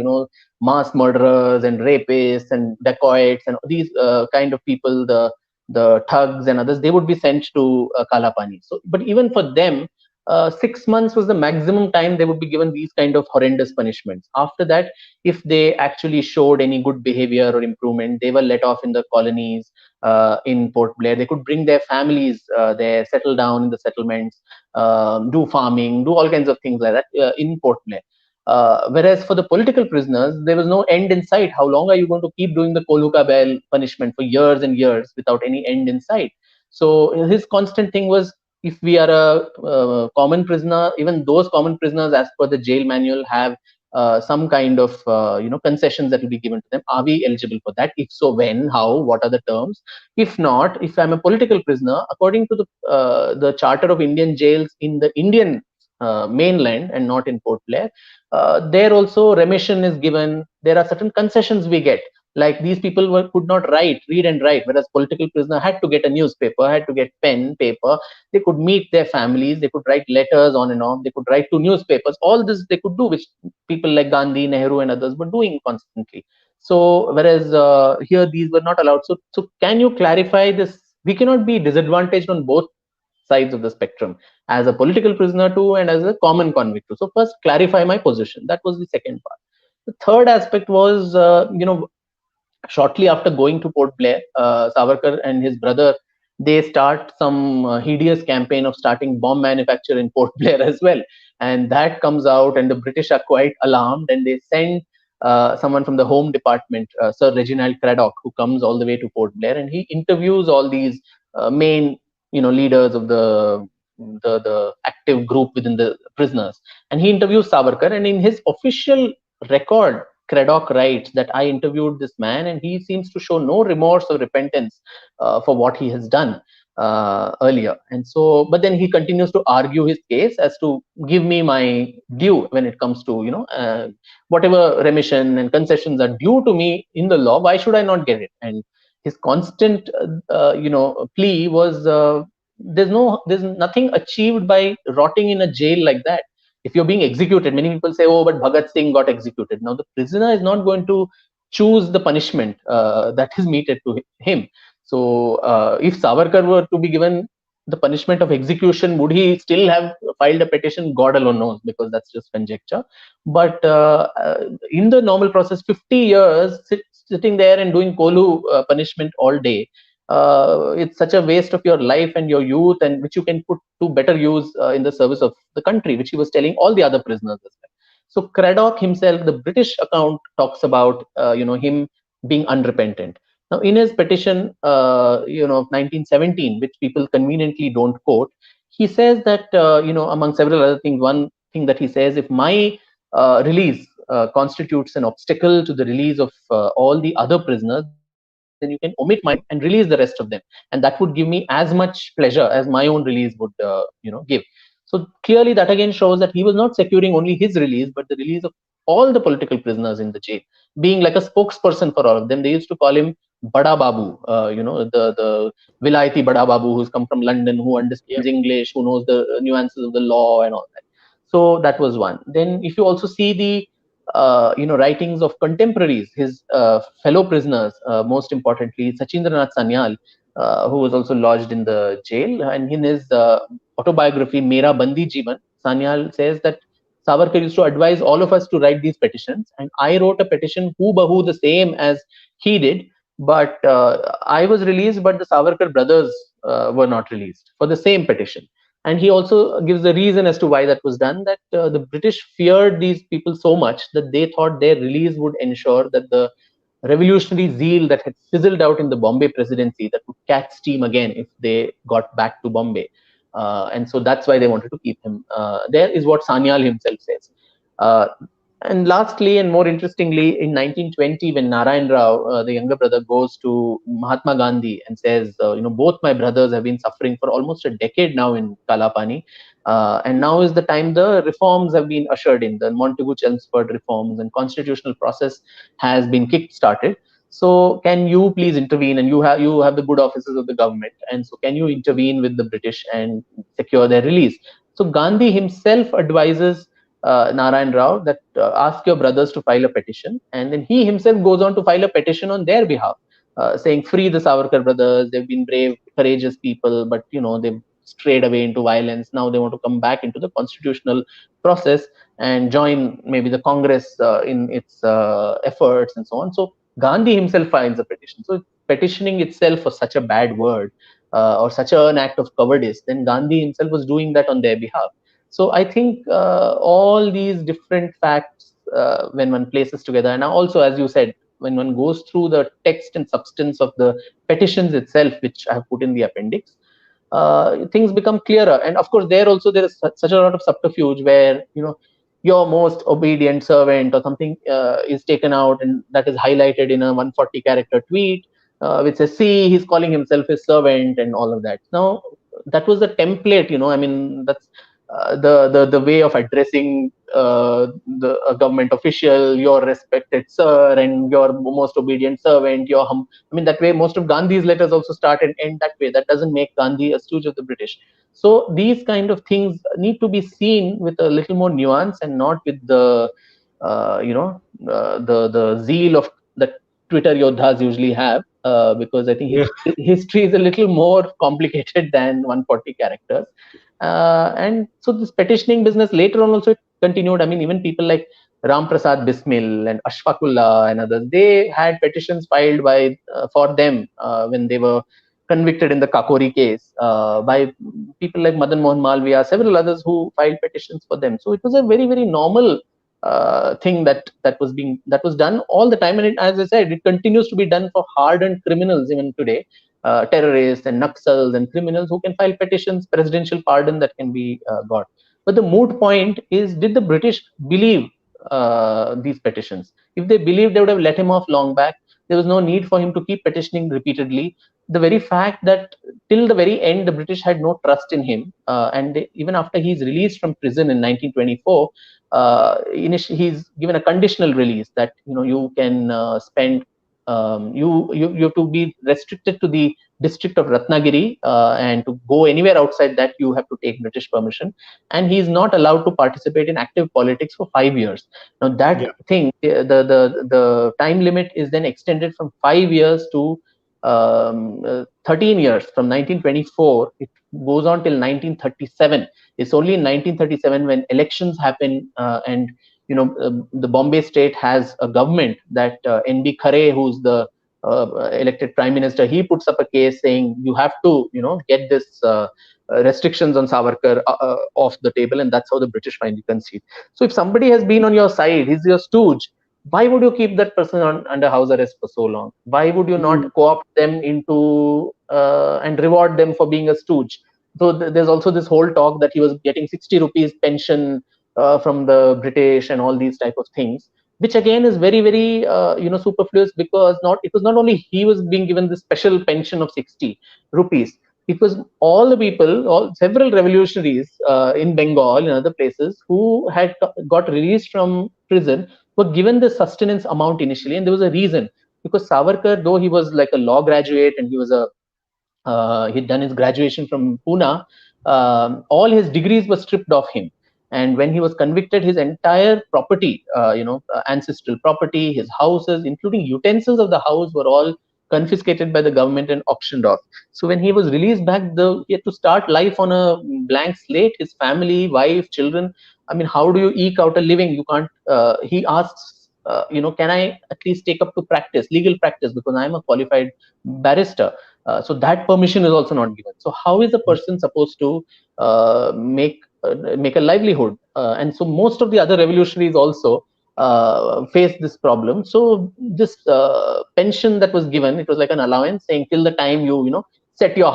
mass murderers and rapists and dacoits and these kind of people, the thugs and others, they would be sent to Kalapani. So, but even for them, 6 months was the maximum time they would be given these kind of horrendous punishments. After that, if they actually showed any good behavior or improvement, they were let off in the colonies in Port Blair. They could bring their families there, settle down in the settlements, do farming, do all kinds of things like that in Port Blair. Whereas for the political prisoners, there was no end in sight. How long are you going to keep doing the Koluka Bell punishment for years and years without any end in sight? So his constant thing was, if we are a common prisoner, even those common prisoners, as per the jail manual, have some kind of concessions that will be given to them. Are we eligible for that? If so, when, how, what are the terms? If not, if I'm a political prisoner, according to the Charter of Indian Jails in the Indian mainland and not in Port Blair, there also remission is given. There are certain concessions we get. Like, these people could not read and write, whereas political prisoner had to get a newspaper, had to get pen, paper. They could meet their families, they could write letters on and off, they could write to newspapers. All this they could do, which people like Gandhi, Nehru, and others were doing constantly. So, whereas here these were not allowed. So can you clarify this? We cannot be disadvantaged on both sides of the spectrum, as a political prisoner too and as a common convict too. So first, clarify my position. That was the second part. The third aspect was, shortly after going to Port Blair, Savarkar and his brother, they start some hideous campaign of starting bomb manufacture in Port Blair as well. And that comes out, and the British are quite alarmed, and they send someone from the Home Department, Sir Reginald Cradock, who comes all the way to Port Blair, and he interviews all these main, leaders of the active group within the prisoners. And he interviews Savarkar, and in his official record, Cradock writes that I interviewed this man, and he seems to show no remorse or repentance for what he has done earlier. And so, but then he continues to argue his case as to give me my due when it comes to, whatever remission and concessions are due to me in the law. Why should I not get it? And his constant, plea was, there's nothing achieved by rotting in a jail like that. If you're being executed, many people say, oh, but Bhagat Singh got executed. Now, the prisoner is not going to choose the punishment that is meted to him. So, if Savarkar were to be given the punishment of execution, would he still have filed a petition? God alone knows, because that's just conjecture. But in the normal process, 50 years sitting there and doing Kolu punishment all day, it's such a waste of your life and your youth, and which you can put to better use in the service of the country, which he was telling all the other prisoners as well. So Cradock himself, the British account talks about him being unrepentant. Now, in his petition, 1917, which people conveniently don't quote, he says that among several other things, one thing that he says, if my release constitutes an obstacle to the release of all the other prisoners, then you can omit my name and release the rest of them, and that would give me as much pleasure as my own release would give. So clearly that again shows that he was not securing only his release, but the release of all the political prisoners in the jail, being like a spokesperson for all of them. They used to call him Bada Babu, the Vilayati Bada Babu, who's come from London, who understands English, who knows the nuances of the law and all that. So that was one. Then if you also see the writings of contemporaries, his fellow prisoners, most importantly Sachindranath Sanyal, who was also lodged in the jail. And in his autobiography, Mera Bandi Jeevan, Sanyal says that Savarkar used to advise all of us to write these petitions. And I wrote a petition, hoo-bahu, the same as he did. But I was released, but the Savarkar brothers were not released for the same petition. And he also gives the reason as to why that was done, that the British feared these people so much that they thought their release would ensure that the revolutionary zeal that had fizzled out in the Bombay presidency, that would catch steam again if they got back to Bombay. And so that's why they wanted to keep him there, is what Sanyal himself says. Uh, and lastly, and more interestingly, in 1920, when Narayan Rao, the younger brother, goes to Mahatma Gandhi and says, both my brothers have been suffering for almost a decade now in Kalapani, and now is the time the reforms have been ushered in, the Montagu-Chelmsford reforms, and constitutional process has been kick-started. So can you please intervene? And you have the good offices of the government, and so can you intervene with the British and secure their release? So Gandhi himself advises Narayan Rao that ask your brothers to file a petition, and then he himself goes on to file a petition on their behalf, saying free the Savarkar brothers. They've been brave, courageous people, but they've strayed away into violence. Now they want to come back into the constitutional process and join maybe the Congress in its efforts and so on. So Gandhi himself files a petition. So petitioning itself was such a bad word, or such an act of cowardice, then Gandhi himself was doing that on their behalf. So I think all these different facts, when one places together, and also, as you said, when one goes through the text and substance of the petitions itself, which I have put in the appendix, things become clearer. And of course, there is such a lot of subterfuge where your most obedient servant or something is taken out, and that is highlighted in a 140 character tweet, which says, see, he's calling himself his servant and all of that. Now, that was the template. I mean, that's the way of addressing the government official, your respected sir, and your most obedient servant, I mean, that way most of Gandhi's letters also start and end that way. That doesn't make Gandhi a stooge of the British. So these kind of things need to be seen with a little more nuance, and not with the the zeal of that Twitter yodhas usually have, because I think history is a little more complicated than 140 characters. And so this petitioning business later on also continued. I mean, even people like Ram Prasad Bismil and Ashfaqullah and others, they had petitions filed by for them when they were convicted in the Kakori case, by people like Madan Mohan Malviya, several others who filed petitions for them. So it was a very, very normal thing that was done all the time. And as I said, it continues to be done for hardened criminals even today. Terrorists and Naxals and criminals who can file petitions, presidential pardon that can be got. But the moot point is, did the British believe these petitions? If they believed, they would have let him off long back. There was no need for him to keep petitioning repeatedly. The very fact that till the very end, the British had no trust in him, and even after he's released from prison in 1924, he's given a conditional release that you can spend you have to be restricted to the district of Ratnagiri, and to go anywhere outside that you have to take British permission, and he is not allowed to participate in active politics for 5 years. Now that thing, the time limit is then extended from 5 years to 13 years. From 1924 it goes on till 1937. It's only in 1937 when elections happen, and the Bombay state has a government that N.B. Khare, who's the elected prime minister, he puts up a case saying you have to get this restrictions on Savarkar off the table, and that's how the British finally concede. So if somebody has been on your side, he's your stooge, why would you keep that person under house arrest for so long? Why would you not co-opt them into and reward them for being a stooge? So there's also this whole talk that he was getting 60 rupees pension from the British and all these type of things, which again is very, very superfluous, because it was not only he was being given this special pension of 60 rupees. It was all the people, several revolutionaries in Bengal and other places who had got released from prison were given the sustenance amount initially, and there was a reason, because Savarkar, though he was like a law graduate and he was he'd done his graduation from Pune, all his degrees were stripped off him. And when he was convicted, his entire property, ancestral property, his houses, including utensils of the house, were all confiscated by the government and auctioned off. So when he was released back, he had to start life on a blank slate. His family, wife, children. I mean, how do you eke out a living? You can't. He asks, can I at least take up to practice, legal practice, because I am a qualified barrister. So that permission is also not given. So how is a person supposed to make a livelihood? And so most of the other revolutionaries also face this problem. So this pension that was given, it was like an allowance, saying till the time you set your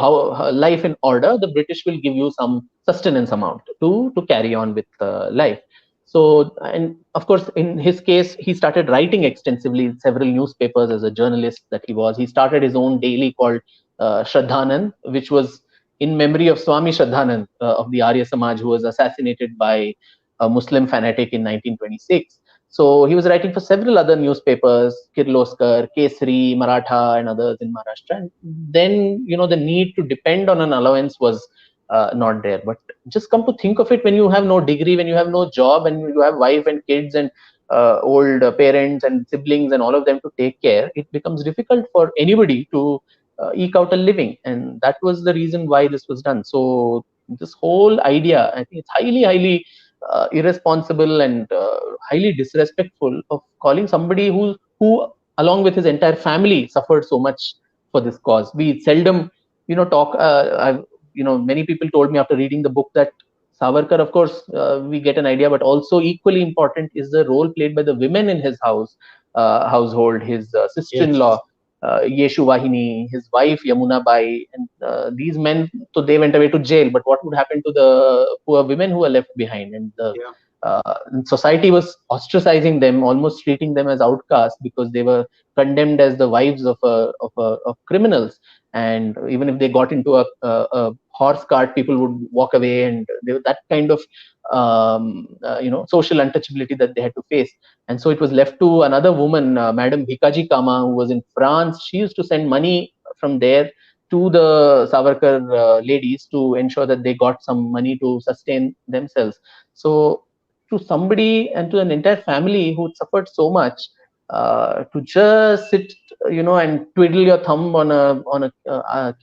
life in order, the British will give you some sustenance amount to carry on with life. So, and of course, in his case, he started writing extensively in several newspapers as a journalist that he was. He started his own daily called Shraddhanand, which was in memory of Swami Shraddhanand of the Arya Samaj, who was assassinated by a Muslim fanatic in 1926. So he was writing for several other newspapers, Kirloskar, Kesari, Maratha, and others in Maharashtra. And then, the need to depend on an allowance was not there. But just come to think of it, when you have no degree, when you have no job, and you have wife and kids and old parents and siblings and all of them to take care, it becomes difficult for anybody to eke out a living. And that was the reason why this was done. So this whole idea, I think it's highly irresponsible and highly disrespectful of calling somebody who along with his entire family suffered so much for this cause. We seldom talk. Many people told me after reading the book that Savarkar, of course, we get an idea, but also equally important is the role played by the women in his household, his sister-in-law, Yeshu Vahini, his wife Yamuna Bai, and these men. So they went away to jail. But what would happen to the poor women who were left behind? And the society was ostracizing them, almost treating them as outcasts because they were condemned as the wives of criminals. And even if they got into a horse cart, people would walk away, and they were that kind of social untouchability that they had to face. And so it was left to another woman, Madam Bhikaji Kama, who was in France. She used to send money from there to the Savarkar ladies to ensure that they got some money to sustain themselves. So to somebody and to an entire family who suffered so much, to just sit, and twiddle your thumb on a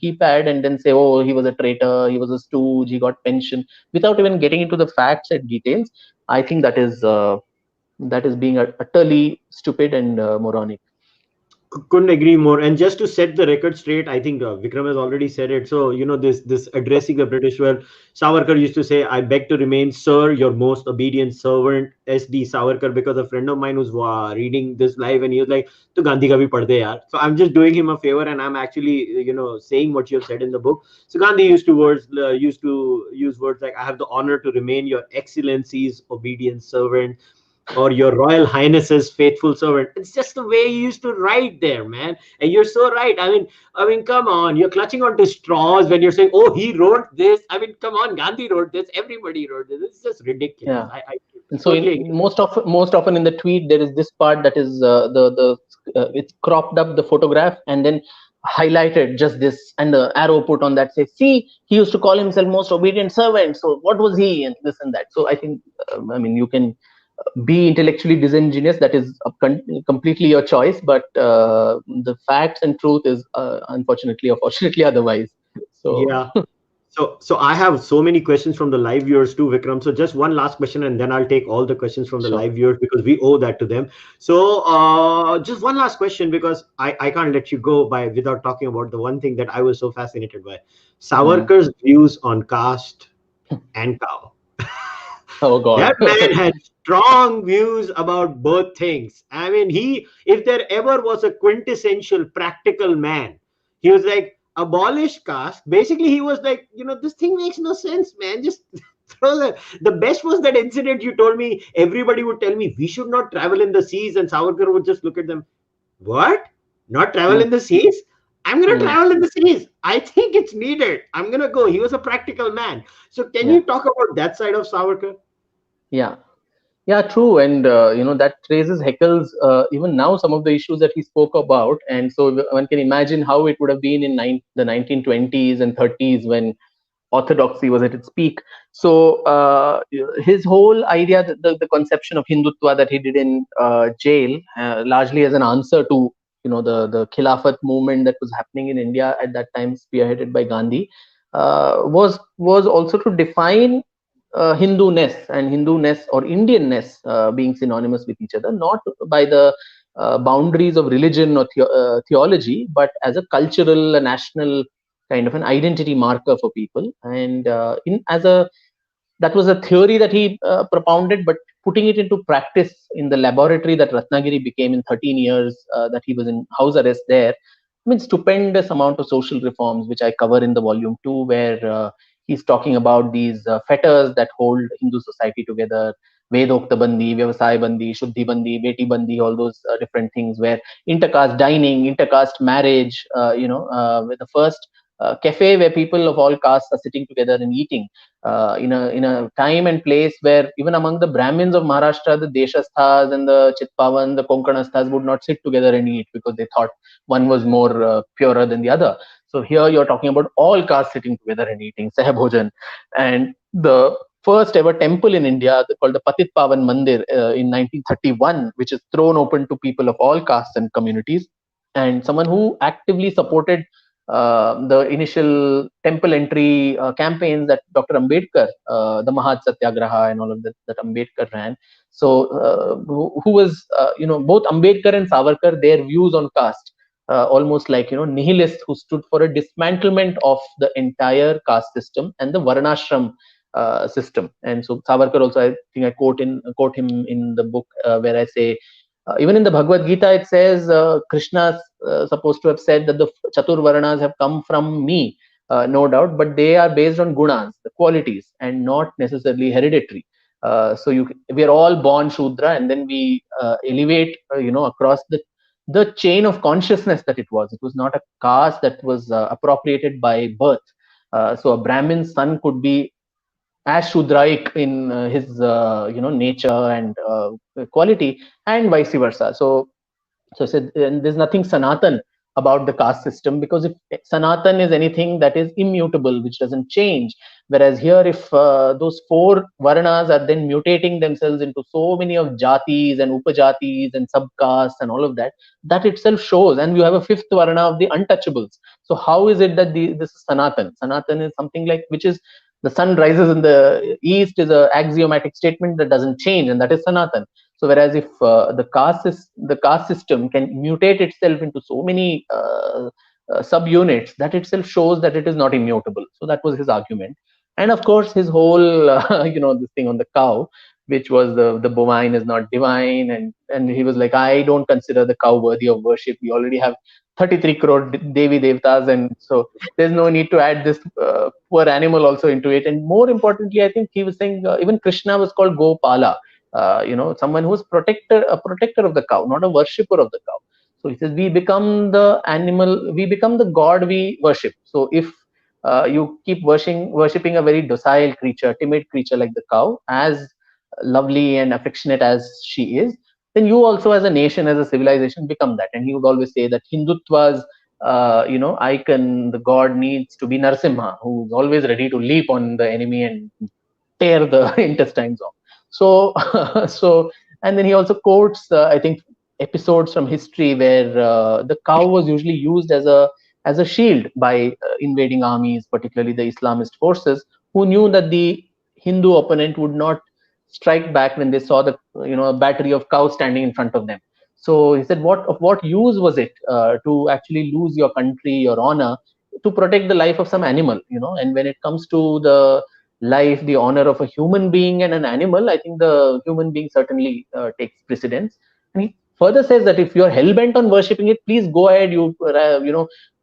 keypad and then say, oh, he was a traitor, he was a stooge, he got pension, without even getting into the facts and details, I think that is being utterly stupid and moronic.
Couldn't agree more. And just to set the record straight, I think Vikram has already said it. So this addressing the British, where Savarkar used to say, "I beg to remain, sir, your most obedient servant, S.D. Savarkar," because a friend of mine was reading this live, and he was like, "To Gandhi ka bhi padh de yaar." So I'm just doing him a favor, and I'm actually saying what you have said in the book. So Gandhi used to use words like, "I have the honor to remain your Excellency's obedient servant," or "Your Royal Highness's faithful servant." It's just the way you used to write there, man. And you're so right. I mean, come on. You're clutching onto straws when you're saying, "Oh, he wrote this." I mean, come on, Gandhi wrote this. Everybody wrote this. It's just ridiculous.
Yeah.
I
And so
totally agree.
most often in the tweet there is this part that is it's cropped up the photograph and then highlighted just this, and the arrow put on that says, see, he used to call himself most obedient servant, so what was he, and this and that. So I think you can be intellectually disingenuous, that is completely your choice, but the facts and truth is unfortunately or fortunately otherwise. So
Yeah. So I have so many questions from the live viewers too, Vikram. So just one last question, and then I'll take all the questions from the
sure.
live viewers because we owe that to them. So just one last question, because I can't let you go by without talking about the one thing that I was so fascinated by: Savarkar's views on caste and cow.
Oh
That
God.
man had strong views about both things. I mean, if there ever was a quintessential practical man, he was like, abolish caste. Basically, he was like, this thing makes no sense, man. Just throw the best was that incident you told me. Everybody would tell me we should not travel in the seas, and Savarkar would just look at them. What? Not travel in the seas? I'm going to
Mm.
travel in the seas. I think it's needed. I'm going to go. He was a practical man. So, can
Yeah.
you talk about that side of Savarkar?
Yeah. Yeah, true. And, that raises Haeckel's, even now, some of the issues that he spoke about. And so one can imagine how it would have been in the 1920s and 30s when orthodoxy was at its peak. So his whole idea, the conception of Hindutva that he did in jail, largely as an answer to the Khilafat movement that was happening in India at that time, spearheaded by Gandhi, was also to define Hindu-ness and Hindu-ness or Indian-ness being synonymous with each other, not by the boundaries of religion or theology, but as a cultural, a national kind of an identity marker for people. And in as a that was a theory that he propounded, but putting it into practice in the laboratory that Ratnagiri became in 13 years that he was in house arrest there. I mean, stupendous amount of social reforms, which I cover in the volume 2, where he's talking about these fetters that hold Hindu society together. Vedokta Bandi, Vyavasai Bandi, Shuddhi Bandi, Beti Bandi, all those different things where intercaste dining, intercaste marriage, with the first cafe where people of all castes are sitting together and eating in a time and place where even among the Brahmins of Maharashtra, the Deshasthas and the Chitpavan, the Konkanasthas would not sit together and eat because they thought one was more purer than the other. So here you're talking about all castes sitting together and eating Sahbhojan. And the first ever temple in India called the Patit Pavan Mandir in 1931, which is thrown open to people of all castes and communities. And someone who actively supported the initial temple entry campaigns that Dr. Ambedkar, the Mahad Satyagraha and all of that Ambedkar ran. So, who was, both Ambedkar and Savarkar, their views on caste, almost like, nihilists who stood for a dismantlement of the entire caste system and the Varnashram system. And so Savarkar also, I think I quote him in the book where I say, even in the Bhagavad Gita, it says Krishna supposed to have said that the Chatur Varnas have come from me, no doubt, but they are based on gunas, the qualities, and not necessarily hereditary. So we are all born Shudra, and then we elevate, across the chain of consciousness that it was. It was not a caste that was appropriated by birth. So a Brahmin son could be as Shudraik in his nature and quality, and vice versa. So I said, and there's nothing Sanatan about the caste system, because if Sanatan is anything that is immutable, which doesn't change, whereas here, if those four Varnas are then mutating themselves into so many of jatis and upajatis and subcastes and all of that, that itself shows, and you have a fifth Varna of the untouchables. So how is it that this is Sanatan? Sanatan is something like, which is the sun rises in the east is a axiomatic statement that doesn't change, and that is Sanatan. So whereas if the caste system can mutate itself into so many subunits, that itself shows that it is not immutable. So that was his argument. And of course, his whole this thing on the cow, which was the bovine is not divine, and he was like, I don't consider the cow worthy of worship. We already have 33 crore Devi Devtas, and so there's no need to add this poor animal also into it. And more importantly, I think he was saying even Krishna was called Gopala. Someone who's a protector of the cow, not a worshipper of the cow. So he says, we become the animal, we become the god we worship. So if you keep worshipping a very docile creature, timid creature like the cow, as lovely and affectionate as she is, then you also, as a nation, as a civilization, become that. And he would always say that Hindutva's icon, the god, needs to be Narsimha, who's always ready to leap on the enemy and tear the intestines off. So, and then he also quotes, I think, episodes from history where the cow was usually used as a shield by invading armies, particularly the Islamist forces, who knew that the Hindu opponent would not strike back when they saw the a battery of cows standing in front of them. So he said, what use was it to actually lose your country, your honor, to protect the life of some animal? And when it comes to the life, the honor of a human being and an animal, I think the human being certainly takes precedence. And he further says that if you're hell-bent on worshipping it, please go ahead,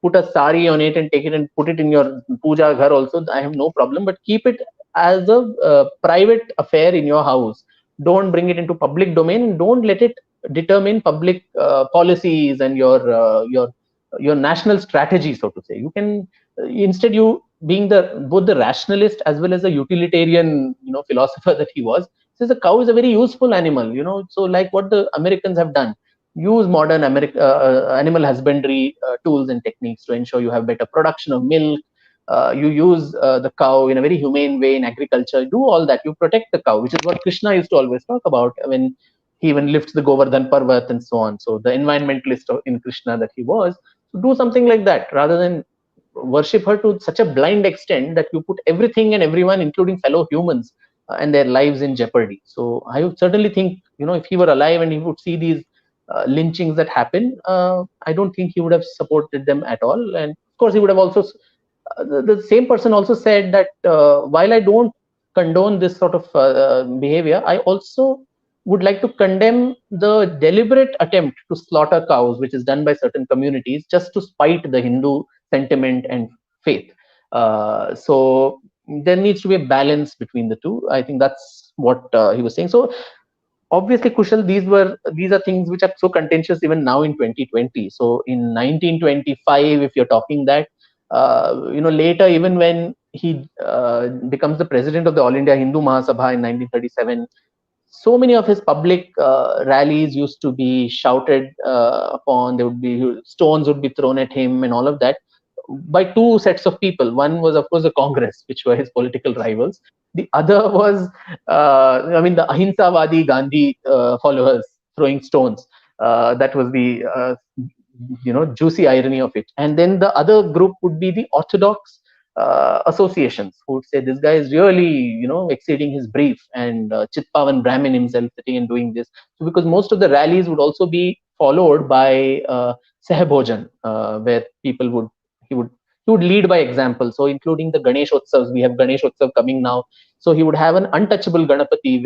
put a sari on it and take it and put it in your puja ghar also. I have no problem, but keep it as a private affair in your house. Don't bring it into public domain, and don't let it determine public policies and your national strategy, so to say. You can instead, you being both the rationalist as well as the utilitarian philosopher that he was, says the cow is a very useful animal. So like what the Americans have done, use modern animal husbandry tools and techniques to ensure you have better production of milk. You use the cow in a very humane way in agriculture. Do all that. You protect the cow, which is what Krishna used to always talk about when he even lifts the Govardhan Parvat and so on. So the environmentalist in Krishna that he was, so do something like that rather than worship her to such a blind extent that you put everything and everyone, including fellow humans, and their lives in jeopardy. So I would certainly think, if he were alive and he would see these lynchings that happen, I don't think he would have supported them at all. And of course, he would have also, the same person also said that while I don't condone this sort of behavior, I also would like to condemn the deliberate attempt to slaughter cows, which is done by certain communities just to spite the Hindu sentiment and faith. So there needs to be a balance between the two. I think that's what he was saying. So obviously, Kushal, these are things which are so contentious even now in 2020. So in 1925, if you're talking that, later, even when he becomes the president of the All India Hindu Mahasabha in 1937, so many of his public rallies used to be shouted upon. There would be stones would be thrown at him and all of that by two sets of people. One was, of course, the Congress, which were his political rivals. The other was, the Ahinsavadi Gandhi followers throwing stones. That was the juicy irony of it. And then the other group would be the Orthodox associations who would say this guy is really, exceeding his brief, and Chitpavan Brahmin himself sitting and doing this. So because most of the rallies would also be followed by Sahbhojan, where people would he would lead by example. So including the Ganeshotsavs, we have Ganeshotsav coming now. So he would have an untouchable Ganapati,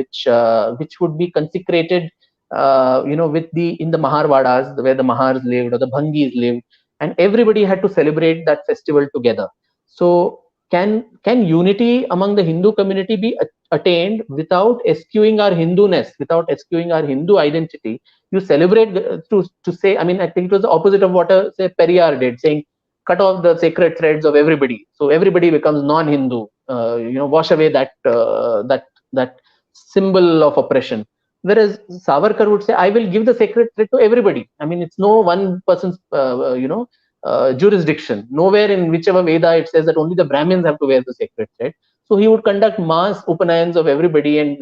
which would be consecrated, with in the Maharvadas where the Mahars lived or the Bhangis lived, and everybody had to celebrate that festival together. So can unity among the Hindu community be attained without eschewing our Hindu-ness, without eschewing our Hindu identity? You celebrate to say, I think it was the opposite of what say Periyar did, saying cut off the sacred threads of everybody, so everybody becomes non-Hindu. Wash away that symbol of oppression. Whereas Savarkar would say, I will give the sacred thread to everybody. It's no one person's, jurisdiction. Nowhere in whichever Veda it says that only the Brahmins have to wear the sacred thread. So he would conduct mass upanayans of everybody and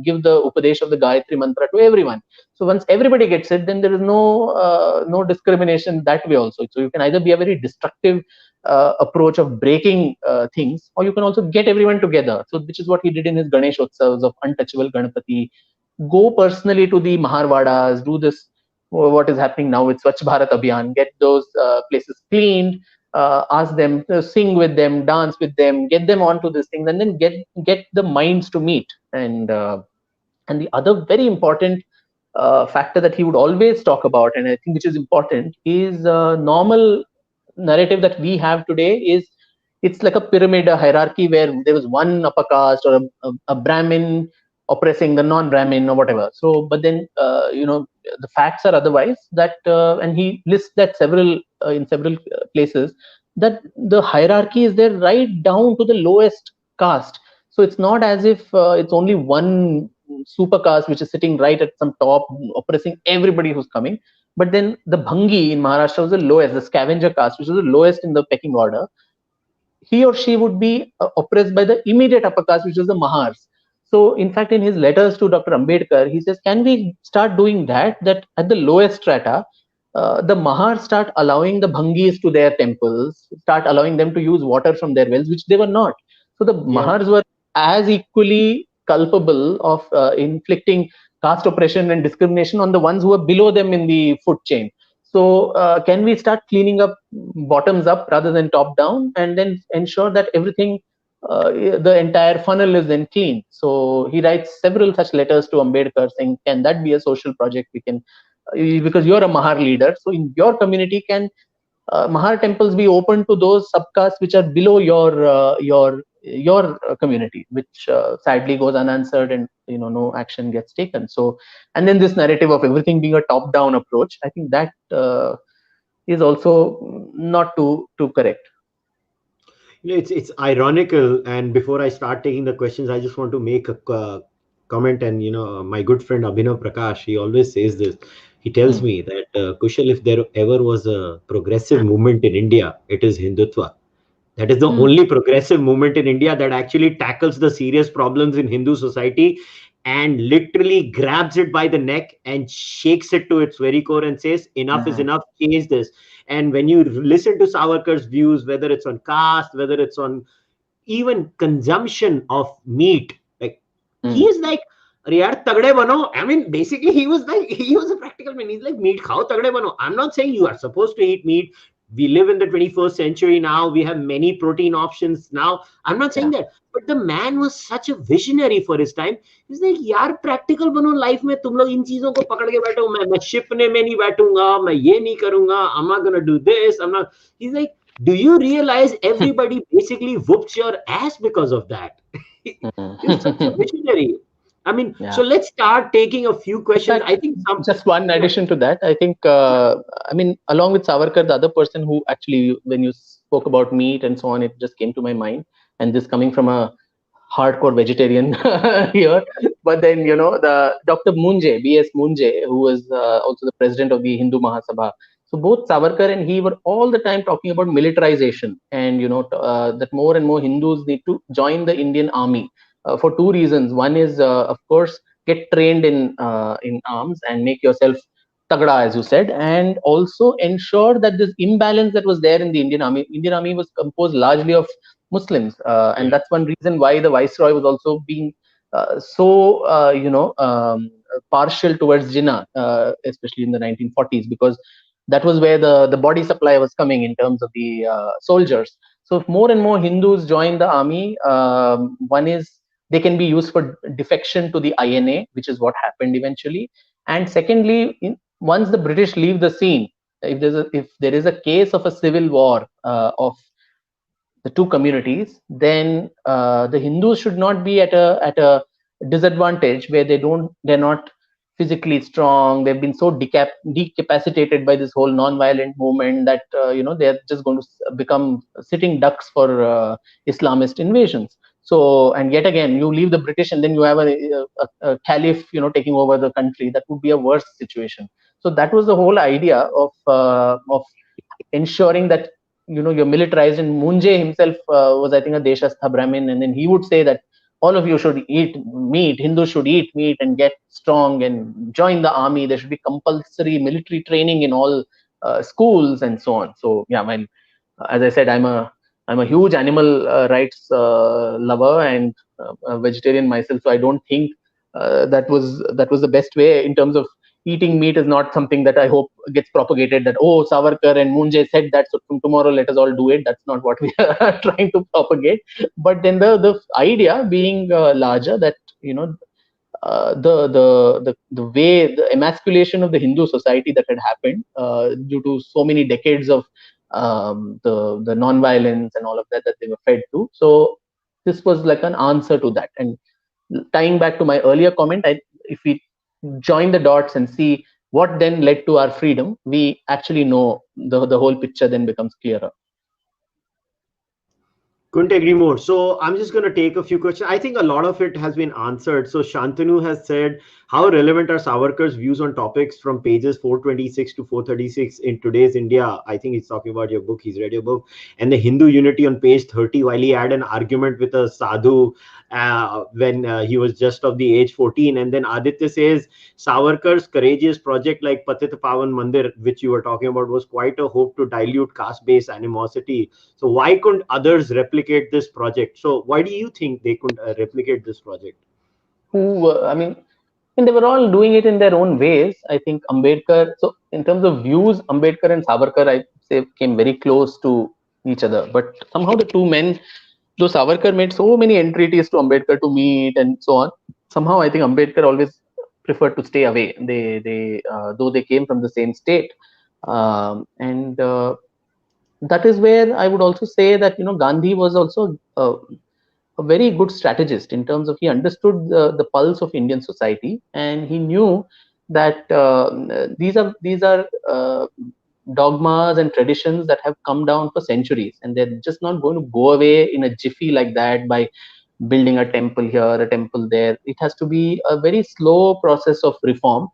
give the upadesh of the Gayatri mantra to everyone. So once everybody gets it, then there is no discrimination that way also. So you can either be a very destructive approach of breaking things, or you can also get everyone together. So which is what he did in his Ganeshotsavs of untouchable Ganapati. Go personally to the Maharvadas, do this, what is happening now with Swachh Bharat Abhiyan, get those places cleaned, ask them to sing with them, dance with them, get them onto these things, and then get the minds to meet. And the other very important factor that he would always talk about, and I think which is important, is normal narrative that we have today is it's like a pyramid, a hierarchy where there was one upper caste or a Brahmin oppressing the non-Brahmin or whatever. So, but then the facts are otherwise. That and he lists that in several places, that the hierarchy is there right down to the lowest caste. So it's not as if it's only one super caste which is sitting right at some top oppressing everybody who's coming. But then the Bhangi in Maharashtra was the lowest, the scavenger caste, which was the lowest in the pecking order. He or she would be oppressed by the immediate upper caste, which was the Mahars. So, in fact, in his letters to Dr. Ambedkar, he says, can we start doing that at the lowest strata, the Mahars start allowing the Bhangis to their temples, start allowing them to use water from their wells, which they were not. So the Mahars were as equally culpable of inflicting caste oppression and discrimination on the ones who were below them in the food chain. So can we start cleaning up bottoms up rather than top down, and then ensure that everything, the entire funnel is then clean? So he writes several such letters to Ambedkar saying, can that be a social project? We can, because you're a Mahar leader, so in your community, can Mahar temples be open to those subcastes which are below your community, which sadly goes unanswered, and no action gets taken. So, and then this narrative of everything being a top-down approach, I think that is also not too correct.
It's ironical. And before I start taking the questions, I just want to make a comment. And my good friend Abhinav Prakash, he always says this. He tells me that Kushal, if there ever was a progressive movement in India, it is Hindutva. That is the only progressive movement in India that actually tackles the serious problems in Hindu society and literally grabs it by the neck and shakes it to its very core and says, enough is enough, change this. And when you listen to Savarkar's views, whether it's on caste, whether it's on even consumption of meat, like he is like, "Arey yaar, tagde bano." I mean, basically, he was like, he was a practical man. He's like, meat khao, tagde bano. I'm not saying you are supposed to eat meat. We live in the 21st century now. We have many protein options now. I'm not saying that. But the man was such a visionary for his time. He's like, यार practical बनो life में, तुम लोग इन चीजों को पकड़ के बैठो, मैं शिपने में नहीं बैठूंगा, मैं ये नहीं करूंगा, I'm not gonna do this, I'm not. He's like, do you realize everybody basically whoops your ass because of that? He's such a visionary. I mean, so let's start taking a few questions. I think
just one addition to that. I think, I mean, along with Savarkar, the other person who actually, when you spoke about meat and so on, it just came to my mind. And this coming from a hardcore vegetarian here. But then, the Dr. Munje, B.S. Munje, who was also the president of the Hindu Mahasabha. So both Savarkar and he were all the time talking about militarization and, that more and more Hindus need to join the Indian army for two reasons. One is, of course, get trained in arms and make yourself tagda, as you said, and also ensure that this imbalance that was there in the Indian army was composed largely of Muslims, and that's one reason why the viceroy was also being partial towards Jinnah, especially in the 1940s, because that was where the body supply was coming in terms of the soldiers. So if more and more Hindus join the army, one is they can be used for defection to the INA, which is what happened eventually. And secondly, once the British leave the scene, if there is a case of a civil war of the two communities, then the Hindus should not be at a disadvantage where they're not physically strong. They've been so decapacitated by this whole non-violent movement that they're just going to become sitting ducks for Islamist invasions. So, and yet again, you leave the British and then you have a caliph, taking over the country. That would be a worse situation. So that was the whole idea of ensuring that you're militarized. And Munje himself was, I think, a Deshastha Brahmin, and then he would say that all of you should eat meat. Hindus should eat meat and get strong and join the army. There should be compulsory military training in all schools and so on. So yeah, as I said, I'm a huge animal rights lover and a vegetarian myself. So I don't think that was the best way in terms of eating meat. Is not something that I hope gets propagated, that, oh, Savarkar and Munje said that, so from tomorrow let us all do it. That's not what we are trying to propagate. But then the idea being larger, that the way the emasculation of the Hindu society that had happened due to so many decades of the non-violence and all of that they were fed to. So this was like an answer to that. And tying back to my earlier comment, if we join the dots and see what then led to our freedom, we actually know the whole picture then becomes clearer.
Couldn't agree more. So I'm just going to take a few questions. I think a lot of it has been answered. So Shantanu has said, how relevant are Savarkar's views on topics from pages 426 to 436 in today's India? I think he's talking about your book. He's read your book. And the Hindu unity on page 30, while he had an argument with a sadhu when he was just of the age 14. And then Aditya says, Savarkar's courageous project like Patit Pavan Mandir, which you were talking about, was quite a hope to dilute caste-based animosity. So why couldn't others replicate this project? So why do you think they could replicate this project?
And they were all doing it in their own ways. I think Ambedkar, so in terms of views, Ambedkar and Savarkar, I say, came very close to each other. But somehow the two men, though Savarkar made so many entreaties to Ambedkar to meet and so on, somehow I think Ambedkar always preferred to stay away. They though they came from the same state. And that is where I would also say that, Gandhi was also a very good strategist in terms of he understood the pulse of Indian society, and he knew that these are dogmas and traditions that have come down for centuries, and they're just not going to go away in a jiffy like that by building a temple here, a temple there. It has to be a very slow process of reform,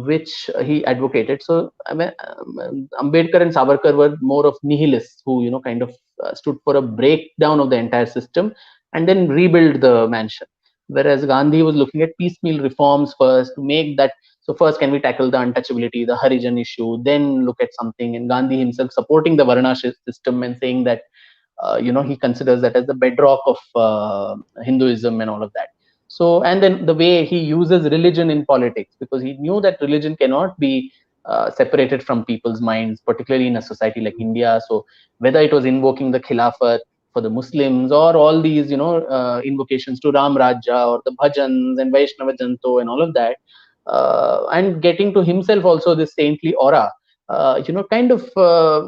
which he advocated. So Ambedkar and Savarkar were more of nihilists who kind of stood for a breakdown of the entire system and then rebuild the mansion. whereas Gandhi was looking at piecemeal reforms first to make that. So first, can we tackle the untouchability, the Harijan issue, then look at something. And Gandhi himself supporting the Varna system and saying that he considers that as the bedrock of Hinduism and all of that. So, and then the way he uses religion in politics, because he knew that religion cannot be separated from people's minds, particularly in a society like India. So whether it was invoking the Khilafat for the Muslims, or all these invocations to Ram Raja, or the bhajans and Vaishnava Janto and all of that, and getting to himself also this saintly aura, kind of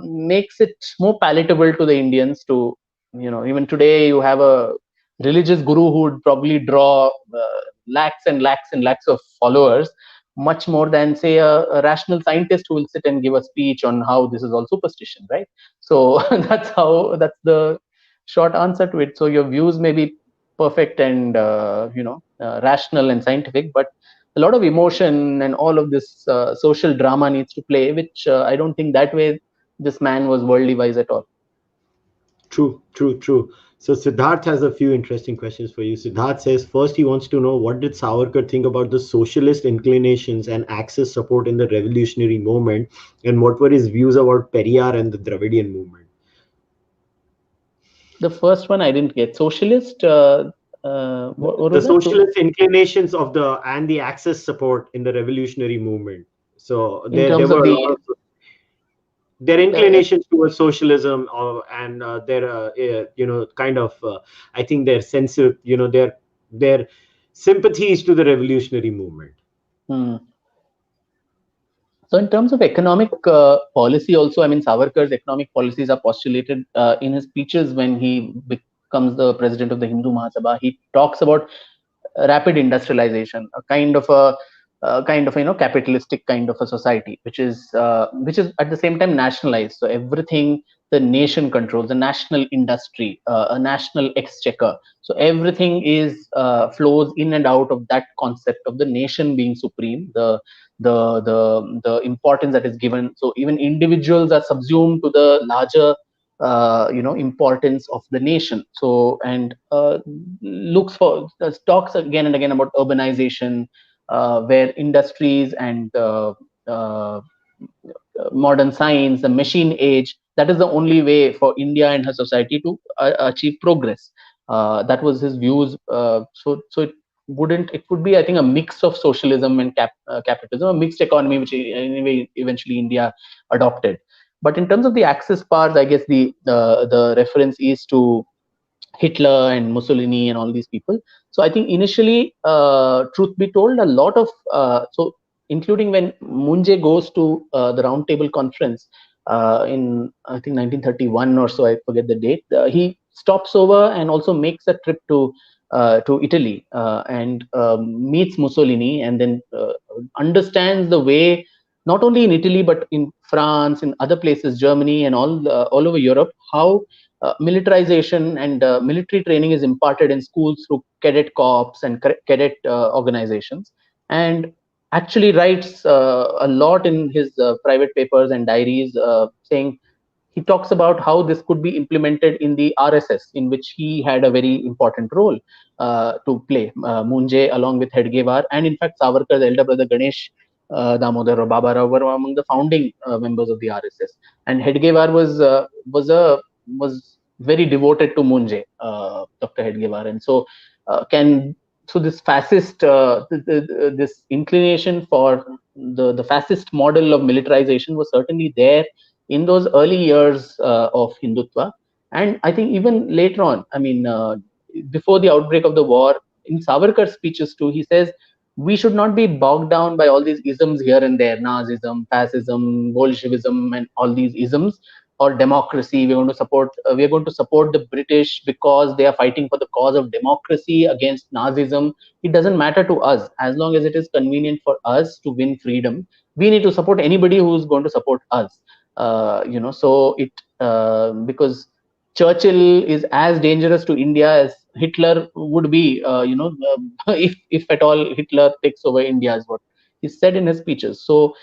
makes it more palatable to the Indians. To, even today you have a religious guru who would probably draw lakhs and lakhs and lakhs of followers, much more than, say, a rational scientist who will sit and give a speech on how this is all superstition, right? So that's the short answer to it. So your views may be perfect and rational and scientific, but a lot of emotion and all of this social drama needs to play, which I don't think that way this man was worldly wise at all.
True, true, true. So Siddharth has a few interesting questions for you. Siddharth says first he wants to know what did Savarkar think about the socialist inclinations and Axis support in the revolutionary movement, and what were his views about Periyar and the Dravidian movement?
The first one I didn't get. Socialist. What
The
was that? So
socialist inclinations of the and the Axis support in the revolutionary movement. So
in
there
terms
were
of
a lot
the
of their
uh,
inclinations towards socialism, and their kind of I think their sense of their sympathies to the revolutionary movement.
hmm. So in terms of economic policy, also, I mean, Savarkar's economic policies are postulated in his speeches when he becomes the president of the Hindu Mahasabha. He talks about rapid industrialization, a kind of capitalistic kind of a society, which is at the same time nationalized. So everything the nation controls, the national industry, a national exchequer. So everything is flows in and out of that concept of the nation being supreme. The importance that is given. So even individuals are subsumed to the larger importance of the nation. So, and looks for talks again and again about urbanization, where industries and modern science, the machine age, that is the only way for India and her society to achieve progress. That was his views. So it would be, I think, a mix of socialism and capitalism, a mixed economy, which anyway eventually India adopted. But in terms of the Axis powers, I guess the reference is to Hitler and Mussolini and all these people. So I think initially, truth be told, a lot of including when Munje goes to the Round Table Conference in, I think, 1931 or so, I forget the date. He stops over and also makes a trip to Italy and meets Mussolini, and then understands the way, not only in Italy but in France, in other places, Germany, and all over Europe, how militarization and military training is imparted in schools through cadet corps and cadet organizations, and actually writes a lot in his private papers and diaries, saying, he talks about how this could be implemented in the RSS, in which he had a very important role to play. Munje, along with Hedgewar, and in fact Savarkar's elder brother Ganesh Damodar or Baba Rao, were among the founding members of the RSS. And Hedgewar was very devoted to Munje, Dr. Hedgewar, and so can so this fascist this inclination for the fascist model of militarization was certainly there in those early years of Hindutva. And I think even later on, I mean, before the outbreak of the war, in Savarkar's speeches too, he says we should not be bogged down by all these isms here and there, Nazism, fascism, Bolshevism, and all these isms, or democracy. We are going to support the British because they are fighting for the cause of democracy against Nazism. It doesn't matter to us as long as it is convenient for us to win freedom. We need to support anybody who is going to support us. So it because Churchill is as dangerous to India as Hitler would be, if at all Hitler takes over India, is what he said in his speeches. So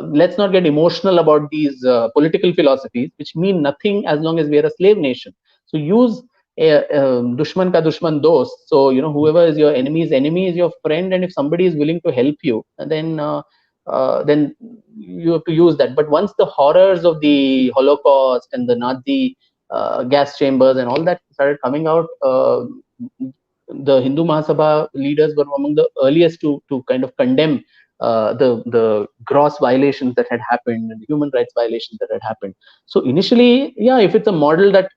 let's not get emotional about these political philosophies, which mean nothing as long as we are a slave nation. So use dushman ka dushman dost. So whoever is your enemy's enemy is your friend, and if somebody is willing to help you, then you have to use that. But once the horrors of the Holocaust and the Nazi gas chambers and all that started coming out, the Hindu Mahasabha leaders were among the earliest to kind of condemn the gross violations that had happened and the human rights violations that had happened. So initially, yeah, if it's a model that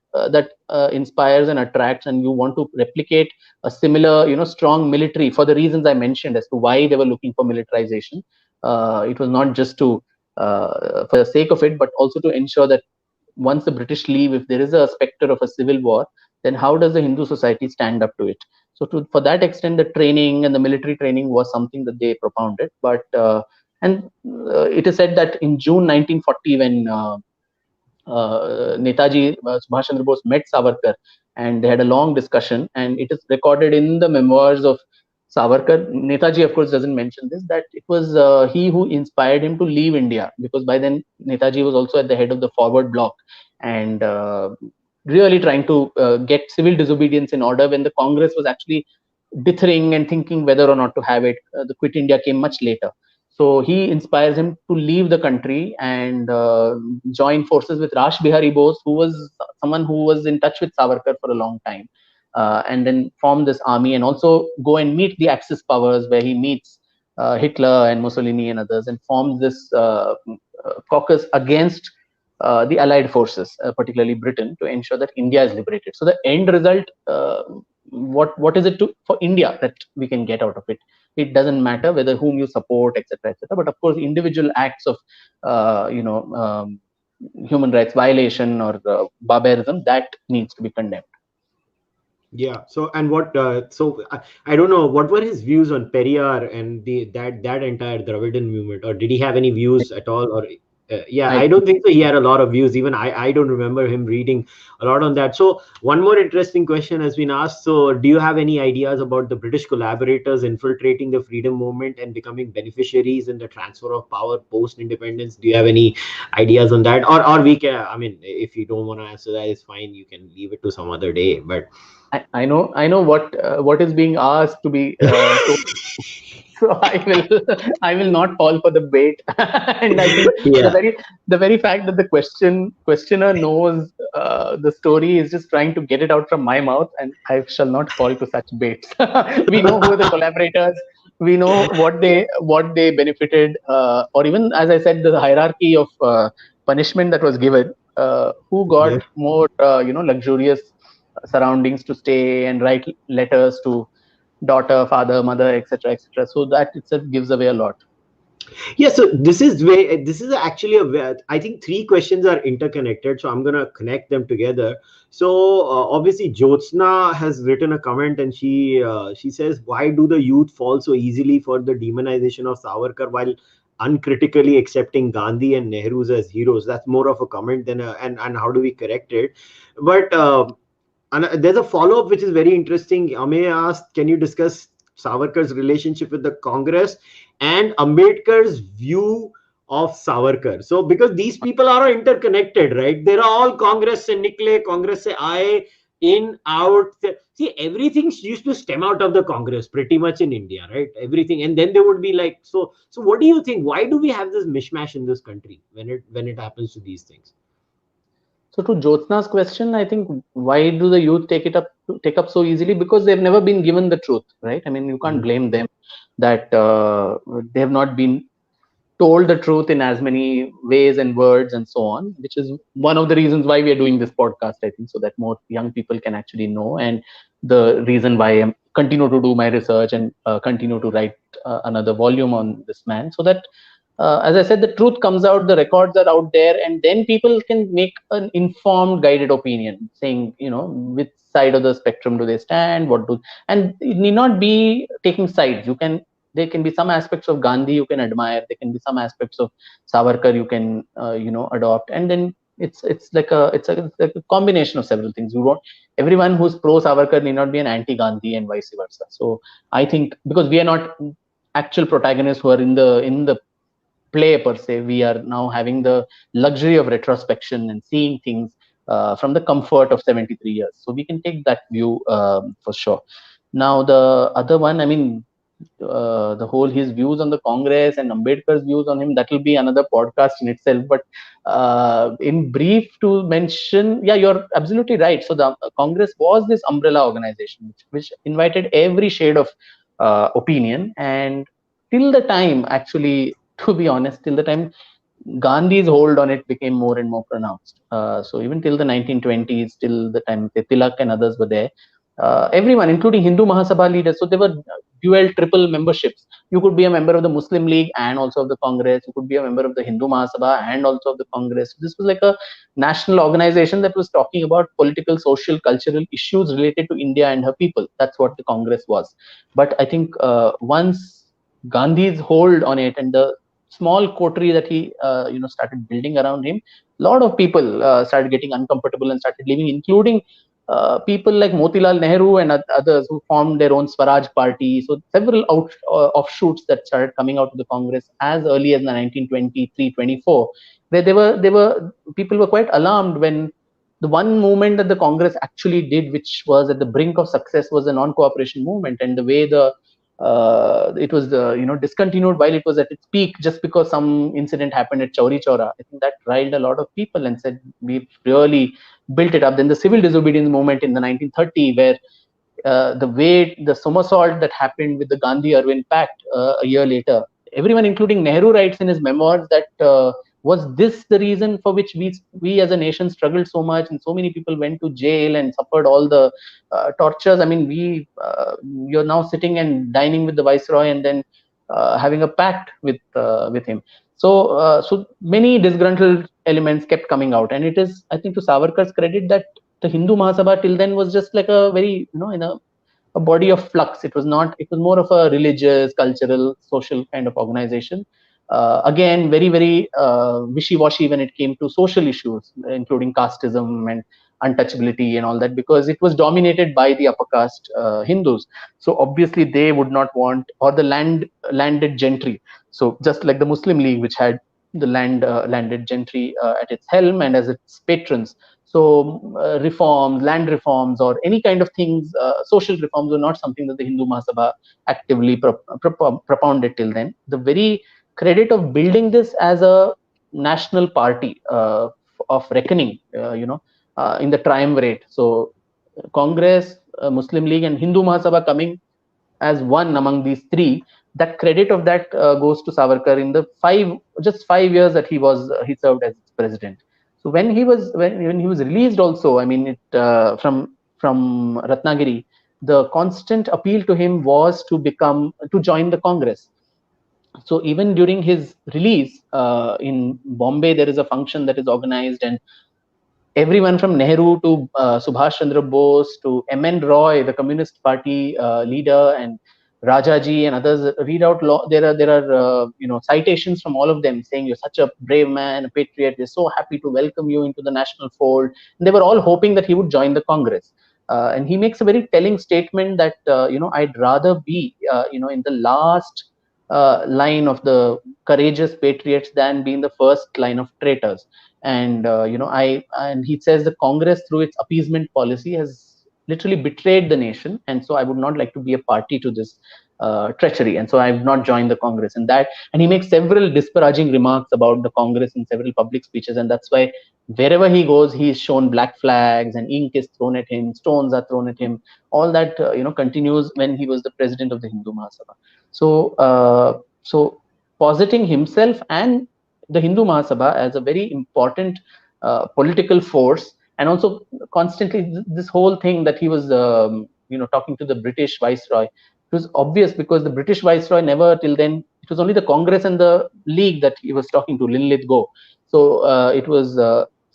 inspires and attracts, and you want to replicate a similar, strong military for the reasons I mentioned as to why they were looking for militarization, it was not just to for the sake of it, but also to ensure that once the British leave, if there is a specter of a civil war, then how does the Hindu society stand up to it? So for that extent, the training and the military training was something that they propounded. But it is said that in June 1940, when Netaji Subhash Chandra Bose met Savarkar, and they had a long discussion, and it is recorded in the memoirs of Savarkar. Netaji, of course, doesn't mention this, that it was he who inspired him to leave India, because by then Netaji was also at the head of the forward bloc, and really trying to get civil disobedience in order when the Congress was actually dithering and thinking whether or not to have it. The Quit India came much later. So he inspires him to leave the country and join forces with Rash Bihari Bose, who was someone who was in touch with Savarkar for a long time, and then form this army and also go and meet the Axis powers, where he meets Hitler and Mussolini and others, and forms this caucus against the Allied forces, particularly Britain, to ensure that India is liberated. So the end result, what is it for India that we can get out of it? It doesn't matter whether whom you support, etc., etc. But of course, individual acts of human rights violation or barbarism, that needs to be condemned.
Yeah. So, and what? I don't know what were his views on Periyar and that entire Dravidian movement, or did he have any views at all? Or yeah, I don't think so. He had a lot of views. Even I don't remember him reading a lot on that. So one more interesting question has been asked. So, do you have any ideas about the British collaborators infiltrating the freedom movement and becoming beneficiaries in the transfer of power post independence? Do you have any ideas on that? Or we can. I mean, if you don't want to answer that, it's fine. You can leave it to some other day. But
I know what is being asked to be told. So I will not fall for the bait. And I think
yeah.
the very fact that the questioner knows the story is just trying to get it out from my mouth, and I shall not fall to such baits. We know who are the collaborators. We know what they benefited, or even, as I said, the hierarchy of punishment that was given. Who got more luxurious surroundings to stay and write letters to daughter, father, mother, etc., etc. So that itself gives away a lot.
Yeah, so this is actually I think three questions are interconnected, so I'm gonna connect them together. So obviously Jyotsna has written a comment, and she says, why do the youth fall so easily for the demonization of Savarkar while uncritically accepting Gandhi and Nehru's as heroes? That's more of a comment than and how do we correct it? But and there's a follow-up which is very interesting. Ame asked, can you discuss Savarkar's relationship with the Congress and Ambedkar's view of Savarkar? So, because these people are interconnected, right? They're all Congress se nikle, Congress se aaye, in, out. See, everything used to stem out of the Congress pretty much in India, right? Everything. And then they would be like, so what do you think? Why do we have this mishmash in this country when it happens to these things?
So to Jyotsna's question, I think, why do the youth take up so easily? Because they've never been given the truth, right? I mean, you can't blame them that they have not been told the truth in as many ways and words and so on, which is one of the reasons why we are doing this podcast, I think, so that more young people can actually know, and the reason why I continue to do my research and continue to write another volume on this man, so that as I said, the truth comes out, the records are out there, and then people can make an informed, guided opinion, saying, which side of the spectrum do they stand, and it need not be taking sides. There can be some aspects of Gandhi you can admire, there can be some aspects of Savarkar you can, adopt, and then it's like a combination of several things. Everyone who's pro Savarkar need not be an anti Gandhi, and vice versa. So I think, because we are not actual protagonists who are in the play per se, we are now having the luxury of retrospection and seeing things from the comfort of 73 years. So we can take that view for sure. Now the other one, I mean, the whole his views on the Congress and Ambedkar's views on him, that will be another podcast in itself. But in brief, to mention, yeah, you're absolutely right. So the Congress was this umbrella organization which invited every shade of opinion, and till the time, actually, to be honest, till the time Gandhi's hold on it became more and more pronounced. So even till the 1920s, till the time Tilak and others were there, everyone, including Hindu Mahasabha leaders, so there were dual, triple memberships. You could be a member of the Muslim League and also of the Congress. You could be a member of the Hindu Mahasabha and also of the Congress. This was like a national organization that was talking about political, social, cultural issues related to India and her people. That's what the Congress was. But I think once Gandhi's hold on it and the small coterie that he started building around him, a lot of people started getting uncomfortable and started leaving, including people like Motilal Nehru and others who formed their own Swaraj party. So several offshoots that started coming out of the Congress as early as the 1923-24, where they were people were quite alarmed when the one movement that the Congress actually did, which was at the brink of success, was the non-cooperation movement, and the way it was discontinued while it was at its peak just because some incident happened at Chauri Chaura. I think that riled a lot of people and said we really built it up. Then the civil disobedience movement in the 1930, where the somersault that happened with the Gandhi Irwin Pact a year later, everyone, including Nehru, writes in his memoirs that was this the reason for which we as a nation struggled so much and so many people went to jail and suffered all the tortures. I mean, you're now sitting and dining with the viceroy and then having a pact with him. So many disgruntled elements kept coming out, and it is, I think, to Savarkar's credit that the Hindu Mahasabha till then was just like a very, in a body of flux. It was not. It was more of a religious, cultural, social kind of organization. Again, very, very wishy-washy when it came to social issues, including casteism and untouchability and all that, because it was dominated by the upper caste Hindus. So obviously they would not want, or the landed gentry. So just like the Muslim League, which had the landed gentry at its helm and as its patrons. So land reforms, or any kind of things, social reforms were not something that the Hindu Mahasabha actively propounded till then. The very credit of building this as a national party of reckoning, in the triumvirate. So Congress, Muslim League, and Hindu Mahasabha coming as one among these three. That credit of that goes to Savarkar in the just 5 years that he served as president. So when he was released, also, I mean, from Ratnagiri, the constant appeal to him was to join the Congress. So even during his release in Bombay, there is a function that is organized, and everyone from Nehru to Subhash Chandra Bose to M.N. Roy, the Communist Party leader, and Rajaji and others read out. There are citations from all of them saying you're such a brave man, a patriot. We're so happy to welcome you into the national fold. And they were all hoping that he would join the Congress. And he makes a very telling statement that I'd rather be in the last line of the courageous patriots than be in the first line of traitors. And and he says the Congress, through its appeasement policy, has literally betrayed the nation, and so I would not like to be a party to this treachery, and so I have not joined the Congress. And he makes several disparaging remarks about the Congress in several public speeches, and that's why wherever he goes, he is shown black flags and ink is thrown at him, stones are thrown at him. All that continues when he was the president of the Hindu Mahasabha. So positing himself and the Hindu Mahasabha as a very important political force, and also constantly this whole thing that he was talking to the British Viceroy. It was obvious because the British Viceroy never till then, it was only the Congress and the League that he was talking to, Linlithgow. So it was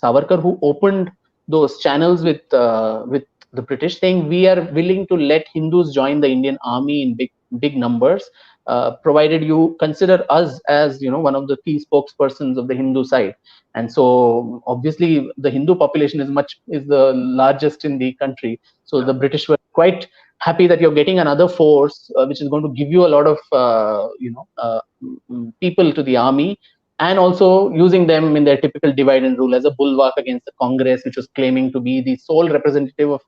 Savarkar who opened those channels with the British, saying we are willing to let Hindus join the Indian army in big numbers, provided you consider us as one of the key spokespersons of the Hindu side. And so obviously the Hindu population is the largest in the country. So the British were quite happy that you're getting another force which is going to give you a lot of people to the army, and also using them in their typical divide and rule as a bulwark against the Congress, which was claiming to be the sole representative of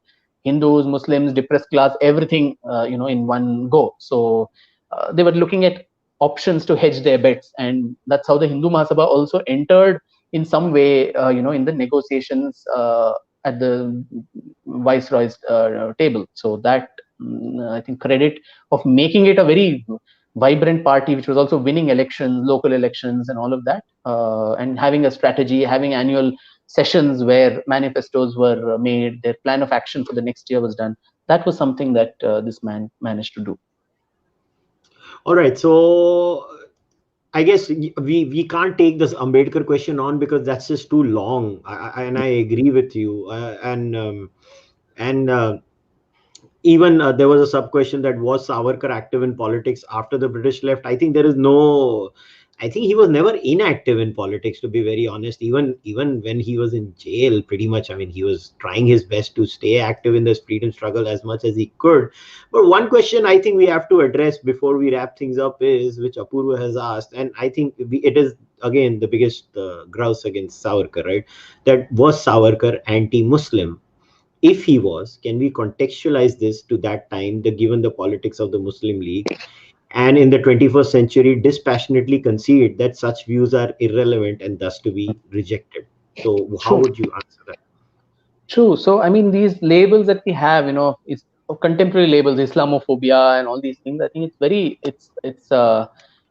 Hindus, Muslims, depressed class, everything, in one go. So they were looking at options to hedge their bets, and that's how the Hindu Mahasabha also entered in some way, in the negotiations at the viceroy's table. So that, I think, credit of making it a very vibrant party, which was also winning elections, local elections, and all of that, and having a strategy, having annual sessions where manifestos were made, their plan of action for the next year was done. That was something that this man managed to do.
All right, so I guess we can't take this Ambedkar question on because that's just too long. And I agree with you. And even there was a sub question that was Savarkar active in politics after the British left. I think there is no. I think he was never inactive in politics, to be very honest. Even when he was in jail, pretty much. I mean, he was trying his best to stay active in this freedom struggle as much as he could. But one question I think we have to address before we wrap things up is, which Apurva has asked, and I think it is again the biggest grouse against Savarkar, right? That was Savarkar anti-Muslim? If he was, can we contextualize this to that time, given the politics of the Muslim League, and in the 21st century, dispassionately concede that such views are irrelevant and thus to be rejected? So, how
True.
would you answer that?
True. So, I mean, these labels that we have, it's contemporary labels, Islamophobia and all these things. I think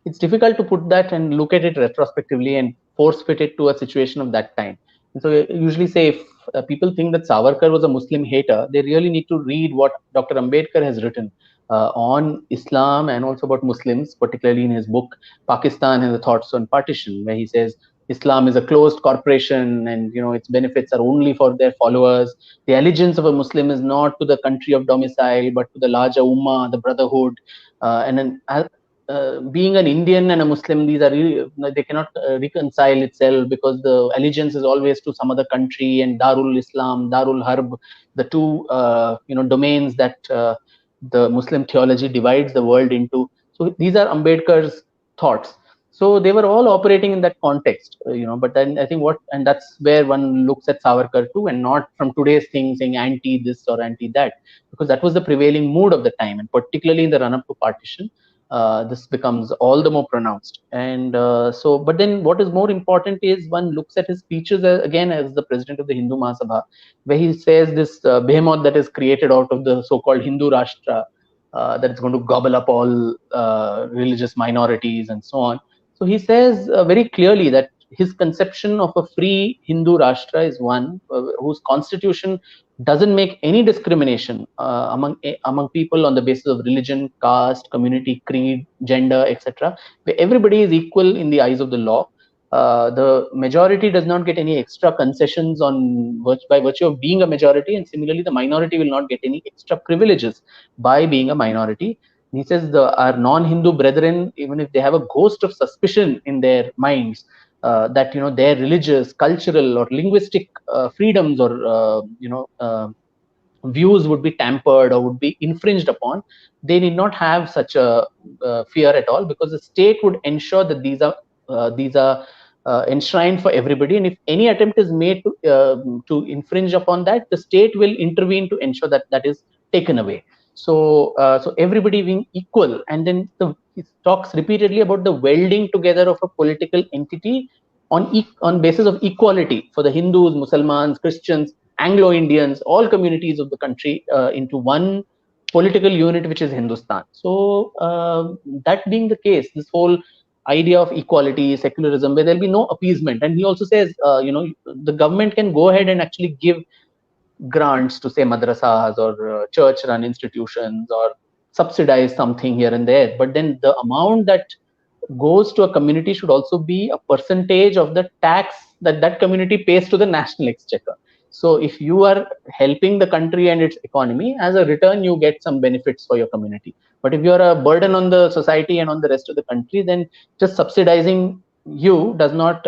it's difficult to put that and look at it retrospectively and force fit it to a situation of that time. And so, I usually say if people think that Savarkar was a Muslim hater, they really need to read what Dr. Ambedkar has written on Islam and also about Muslims, particularly in his book Pakistan and the Thoughts on Partition, where he says Islam is a closed corporation, and its benefits are only for their followers. The allegiance of a Muslim is not to the country of domicile, but to the larger ummah, the brotherhood. And then, being an Indian and a Muslim, these are really, they cannot reconcile itself, because the allegiance is always to some other country, and Darul Islam, Darul Harb, the two domains that the Muslim theology divides the world into. So these are Ambedkar's thoughts. So they were all operating in that context, but then I think and that's where one looks at Savarkar too, and not from today's thing saying anti this or anti that, because that was the prevailing mood of the time, and particularly in the run up to partition, this becomes all the more pronounced. And but then what is more important is one looks at his speeches again as the president of the Hindu Mahasabha, where he says this behemoth that is created out of the so-called Hindu Rashtra, that is going to gobble up all religious minorities and so on. So he says very clearly that his conception of a free Hindu Rashtra is one whose constitution doesn't make any discrimination among people on the basis of religion, caste, community, creed, gender, etc., where everybody is equal in the eyes of the law. The majority does not get any extra concessions by virtue of being a majority, and similarly, the minority will not get any extra privileges by being a minority. He says our non-Hindu brethren, even if they have a ghost of suspicion in their minds that their religious, cultural, or linguistic freedoms or views would be tampered or would be infringed upon, they need not have such a fear at all, because the state would ensure that these are enshrined for everybody, and if any attempt is made to infringe upon that, the state will intervene to ensure that that is taken away. So everybody being equal, and then it talks repeatedly about the welding together of a political entity on basis of equality for the Hindus, Muslims, Christians, Anglo-Indians, all communities of the country into one political unit, which is Hindustan. So that being the case, this whole idea of equality, secularism, where there'll be no appeasement. And he also says, the government can go ahead and actually give grants to say madrasas or church-run institutions, or subsidize something here and there. But then the amount that goes to a community should also be a percentage of the tax that that community pays to the national exchequer. So if you are helping the country and its economy, as a return, you get some benefits for your community. But if you are a burden on the society and on the rest of the country, then just subsidizing you does not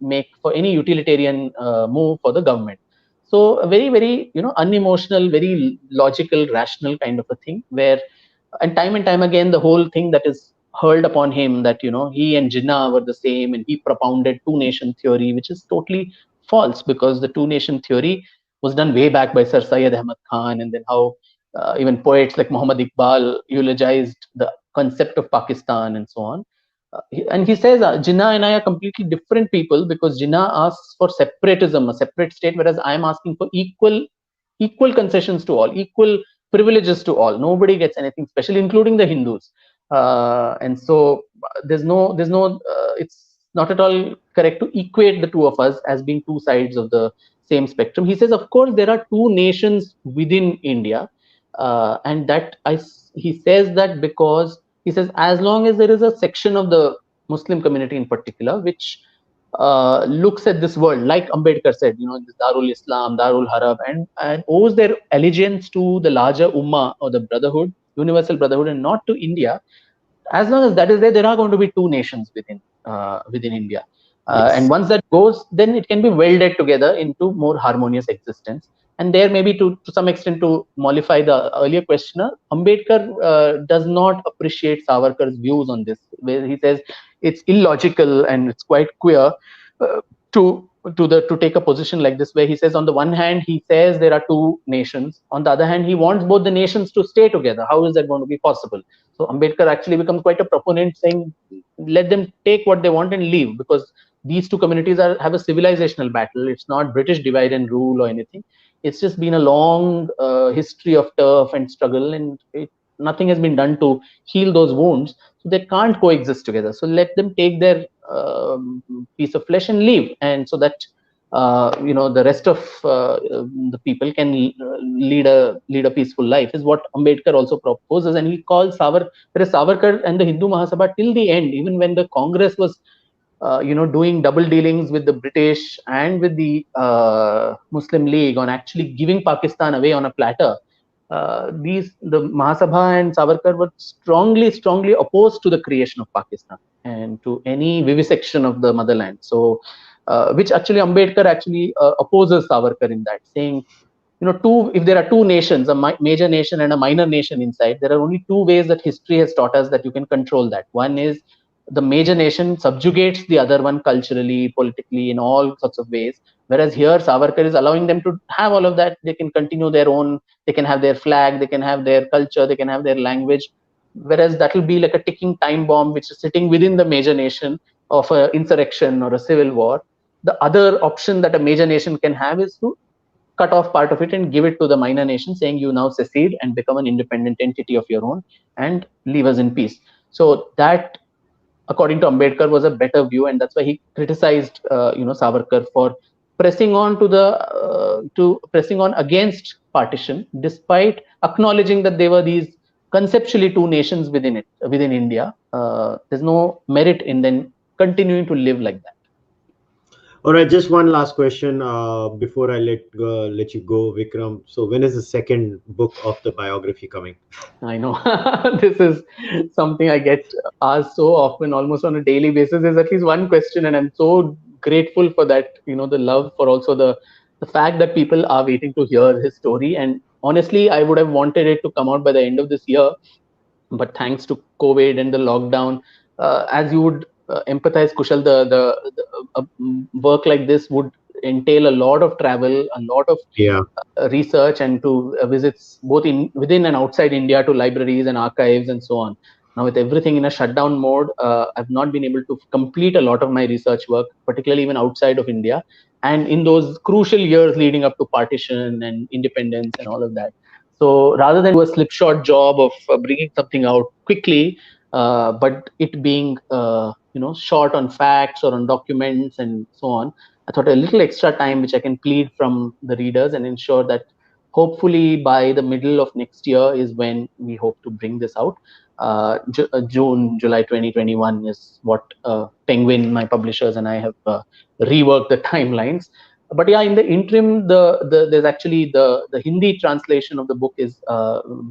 make for any utilitarian move for the government. So a very, very, unemotional, very logical, rational kind of a thing, where, and time again, the whole thing that is hurled upon him that, he and Jinnah were the same, and he propounded two nation theory, which is totally false, because the two nation theory was done way back by Sir Syed Ahmad Khan, and then how even poets like Muhammad Iqbal eulogized the concept of Pakistan and so on. And he says Jinnah and I are completely different people, because Jinnah asks for separatism, a separate state, whereas I'm asking for equal concessions to all, equal privileges to all. Nobody gets anything special, including the Hindus. And so it's not at all correct to equate the two of us as being two sides of the same spectrum. He says, of course, there are two nations within India, and he says that because he says as long as there is a section of the Muslim community in particular which looks at this world, like Ambedkar said, this Darul Islam, Darul Harab, and owes their allegiance to the larger Ummah or the brotherhood, universal brotherhood, and not to India. As long as that is there, there are going to be two nations within India.
Yes.
And once that goes, then it can be welded together into more harmonious existence. And there, maybe to some extent, to mollify the earlier questioner, Ambedkar does not appreciate Savarkar's views on this, where he says it's illogical and it's quite queer uh, to take a position like this, where he says on the one hand he says there are two nations, on the other hand he wants both the nations to stay together. How is that going to be possible? So Ambedkar actually becomes quite a proponent, saying let them take what they want and leave, because these two communities have a civilizational battle. It's not British divide and rule or anything. It's just been a long history of turf and struggle, and nothing has been done to heal those wounds. So they can't coexist together. So let them take their piece of flesh and leave, and so that the rest of the people can lead a peaceful life, is what Ambedkar also proposes. And he calls Savarkar and the Hindu Mahasabha till the end, even when the Congress was doing double dealings with the British and with the Muslim League on actually giving Pakistan away on a platter. The Mahasabha and Savarkar were strongly opposed to the creation of Pakistan and to any vivisection of the motherland. So, which actually Ambedkar actually opposes Savarkar in that, saying, if there are two nations, a major nation and a minor nation inside, there are only two ways that history has taught us that you can control that. One is the major nation subjugates the other one culturally, politically, in all sorts of ways. Whereas here, Savarkar is allowing them to have all of that. They can continue their own, they can have their flag, they can have their culture, they can have their language. Whereas that will be like a ticking time bomb, which is sitting within the major nation of an insurrection or a civil war. The other option that a major nation can have is to cut off part of it and give it to the minor nation, saying you now secede and become an independent entity of your own and leave us in peace. So that, according to Ambedkar, was a better view, and that's why he criticized, Savarkar for pressing on pressing on against partition, despite acknowledging that there were these conceptually two nations within India. There's no merit in then continuing to live like that.
All right, just one last question before I let you go, Vikram. So, when is the second book of the biography coming?
I know this is something I get asked so often, almost on a daily basis. There's at least one question, and I'm so grateful for that. The love, for also the fact that people are waiting to hear his story. And honestly, I would have wanted it to come out by the end of this year, but thanks to COVID and the lockdown, as you would empathize, Kushal, the work like this would entail a lot of travel, a lot of research, and to visits both within and outside India to libraries and archives and so on. Now, with everything in a shutdown mode, I've not been able to complete a lot of my research work, particularly even outside of India, and in those crucial years leading up to partition and independence and all of that. So rather than do a slipshod job of bringing something out quickly, but it being short on facts or on documents and so on, I thought a little extra time which I can plead from the readers and ensure that hopefully by the middle of next year is when we hope to bring this out. June, July 2021 is what Penguin, my publishers, and I have reworked the timelines. But yeah, in the interim, there's actually the Hindi translation of the book is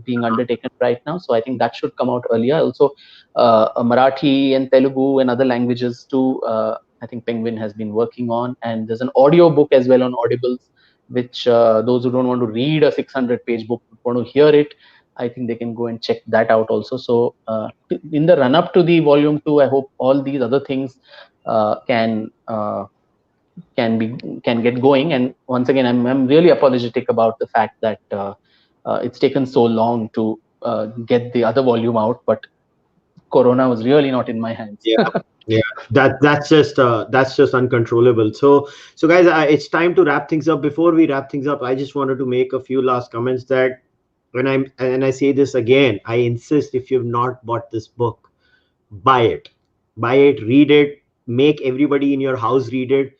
being undertaken right now. So I think that should come out earlier. Also, Marathi and Telugu and other languages too. I think Penguin has been working on, and there's an audio book as well on Audibles, which those who don't want to read a 600-page book want to hear it. I think they can go and check that out also. So in the run up to the volume 2, I hope all these other things can can get going. And once again, I'm really apologetic about the fact that it's taken so long to get the other volume out, but Corona was really not in my hands.
Yeah, yeah. That's just uncontrollable. So guys, it's time to wrap things up. Before we wrap things up, I just wanted to make a few last comments that I say this again, I insist, if you've not bought this book, buy it. Buy it, read it, make everybody in your house read it.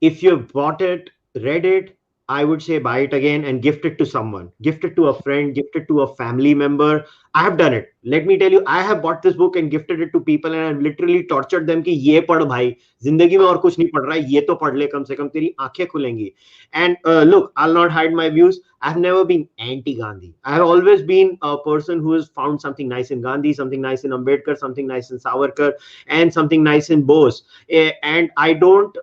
If you've bought it, read it, I would say buy it again and gift it to someone. Gift it to a friend, gift it to a family member. I have done it. Let me tell you, I have bought this book and gifted it to people, and I've literally tortured them कि ये पढ़ भाई, जिंदगी में और कुछ नहीं पढ़ रहा है, ये तो पढ़ ले, कम से कम तेरी आंखें खुलेंगी. And look, I'll not hide my views. I've never been anti-Gandhi. I have always been a person who has found something nice in Gandhi, something nice in Ambedkar, something nice in Savarkar, and something nice in Bose. And I don't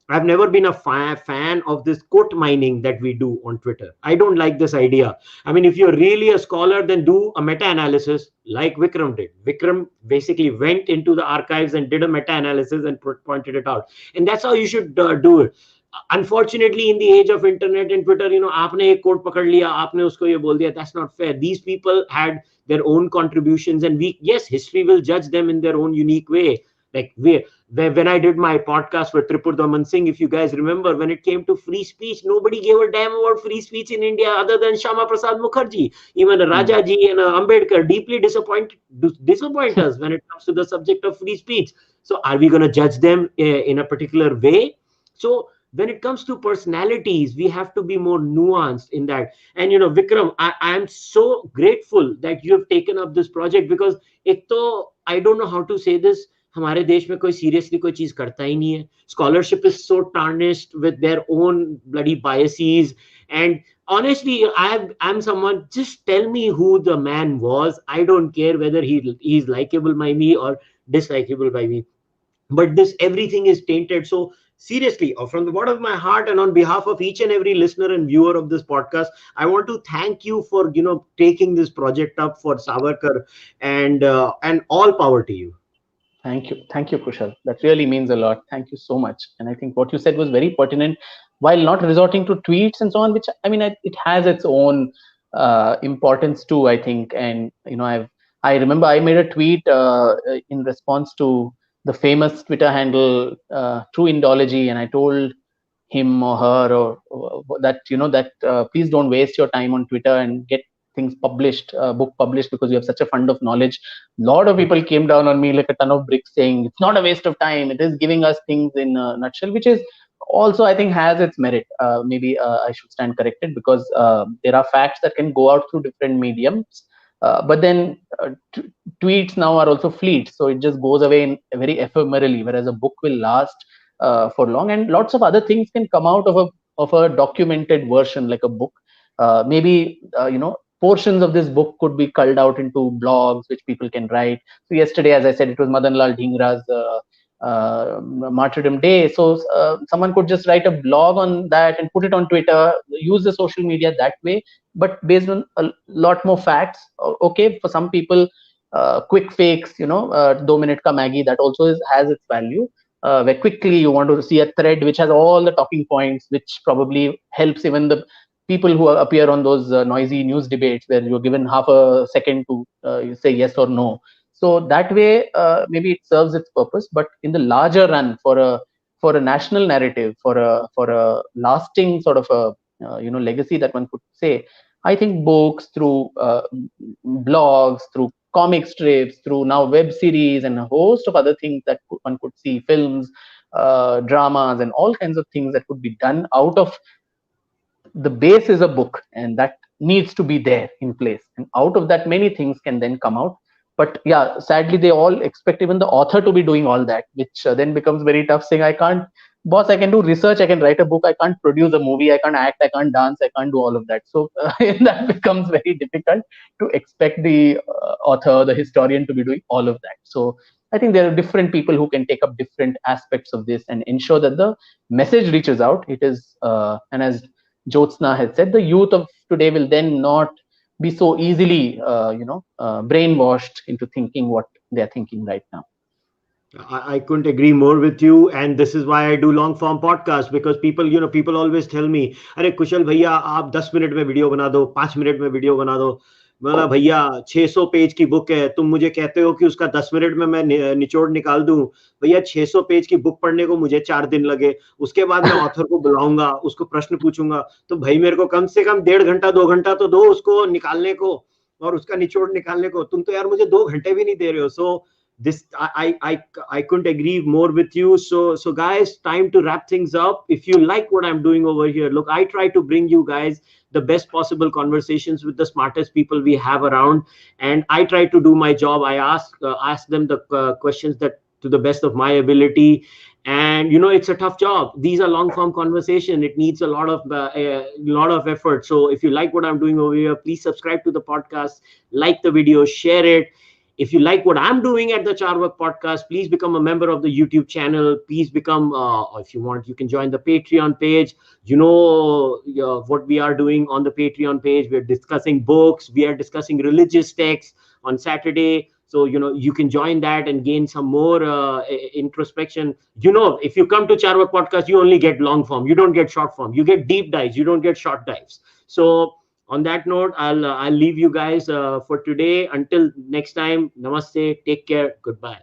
I've never been a fan of this quote mining that we do on Twitter. I don't like this idea. I mean, if you're really a scholar, then do a meta-analysis like Vikram did. Vikram basically went into the archives and did a meta-analysis and pointed it out. And that's how you should do it. Unfortunately, in the age of internet and Twitter, आपने एक quote पकड़ लिया, आपने उसको ये बोल दिया. That's not fair. These people had their own contributions, and yes, history will judge them in their own unique way. Like when I did my podcast with Tripur Daman Singh, if you guys remember, when it came to free speech, nobody gave a damn about free speech in India other than Shama Prasad Mukherjee. Even Rajaji and Ambedkar deeply disappoint us when it comes to the subject of free speech. So are we going to judge them in a particular way? So when it comes to personalities, we have to be more nuanced in that. And Vikram, I am so grateful that you have taken up this project, because I don't know how to say this, हमारे देश में कोई seriously कोई चीज करता ही नहीं है. Scholarship is so tarnished with their own bloody biases. And honestly, I'm someone, just tell me who the man was. I don't care whether he's likable by me or dislikable by me. But everything is tainted. So seriously, from the bottom of my heart, and on behalf of each and every listener and viewer of this podcast, I want to thank you for taking this project up for Savarkar, and all power to you.
Thank you, Kushal. That really means a lot. Thank you so much. And I think what you said was very pertinent, while not resorting to tweets and so on, which I mean, it has its own importance too, I think. And I remember I made a tweet in response to the famous Twitter handle True Indology, and I told him or her or that please don't waste your time on Twitter and get things published, book published, because you have such a fund of knowledge. A lot of people came down on me like a ton of bricks, saying it's not a waste of time, it is giving us things in a nutshell, which is also, I think, has its merit. Maybe I should stand corrected, because there are facts that can go out through different mediums, but then tweets now are also fleet, so it just goes away in very ephemerally, whereas a book will last for long, and lots of other things can come out of a documented version like a book. Maybe portions of this book could be culled out into blogs which people can write. So yesterday, as I said, it was Madan Lal Dhingra's Martyrdom Day. So someone could just write a blog on that and put it on Twitter, use the social media that way, but based on a lot more facts. Okay, for some people, quick fakes, 2 minute ka Maggie, that also has its value. Where quickly you want to see a thread which has all the talking points, which probably helps even the people who appear on those noisy news debates where you're given half a second to say yes or no. So that way, maybe it serves its purpose. But in the larger run, for a national narrative, for a lasting sort of a legacy that one could say, I think books, through blogs, through comic strips, through now web series and a host of other things that one could see, films, dramas, and all kinds of things that could be done out of the base is a book, and that needs to be there in place, and out of that many things can then come out. But yeah, sadly they all expect even the author to be doing all that, which then becomes very tough, saying, I can't, boss, I can do research, I can write a book, I can't produce a movie, I can't act, I can't dance, I can't do all of that. So that becomes very difficult to expect the author, the historian, to be doing all of that. So I think there are different people who can take up different aspects of this and ensure that the message reaches out. It is and as Jyotsna has said, the youth of today will then not be so easily, brainwashed into thinking what they're thinking right now.
I couldn't agree more with you, and this is why I do long form podcasts, because people always tell me, अरे कुशल भैया आप 10 minute में video बना दो, 5 minute में video बना दो. मतलब भैया 600 पेज की बुक है, तुम मुझे कहते हो कि उसका 10 मिनट में मैं निचोड़ निकाल दूं. भैया 600 पेज की बुक पढ़ने को मुझे 4 दिन लगे. उसके बाद मैं ऑथर को बुलाऊंगा, उसको प्रश्न पूछूंगा, तो भाई मेरे को कम से कम 1.5 घंटा 2 घंटा तो दो उसको निकालने को और उसका निचोड़ निकालने को. तुम तो यार मुझे 2 घंटे भी नहीं दे रहे हो. सो this I couldn't agree more with you. So guys, time to wrap things up. If you like what I'm doing over here, look, I try to bring you guys the best possible conversations with the smartest people we have around, and I try to do my job. I ask them the questions that to the best of my ability. And it's a tough job. These are long form conversation. It needs a lot of effort. So if you like what I'm doing over here, please subscribe to the podcast, like the video, share it. If you like what I'm doing at the Cārvāka podcast, please become a member of the YouTube channel. Please become, if you want, you can join the Patreon page. What we are doing on the Patreon page. We're discussing books. We are discussing religious texts on Saturday. So, you can join that and gain some more introspection. If you come to Cārvāka podcast, you only get long form. You don't get short form. You get deep dives. You don't get short dives. So, on that note, I'll leave you guys for today. Until next time, namaste, take care, goodbye.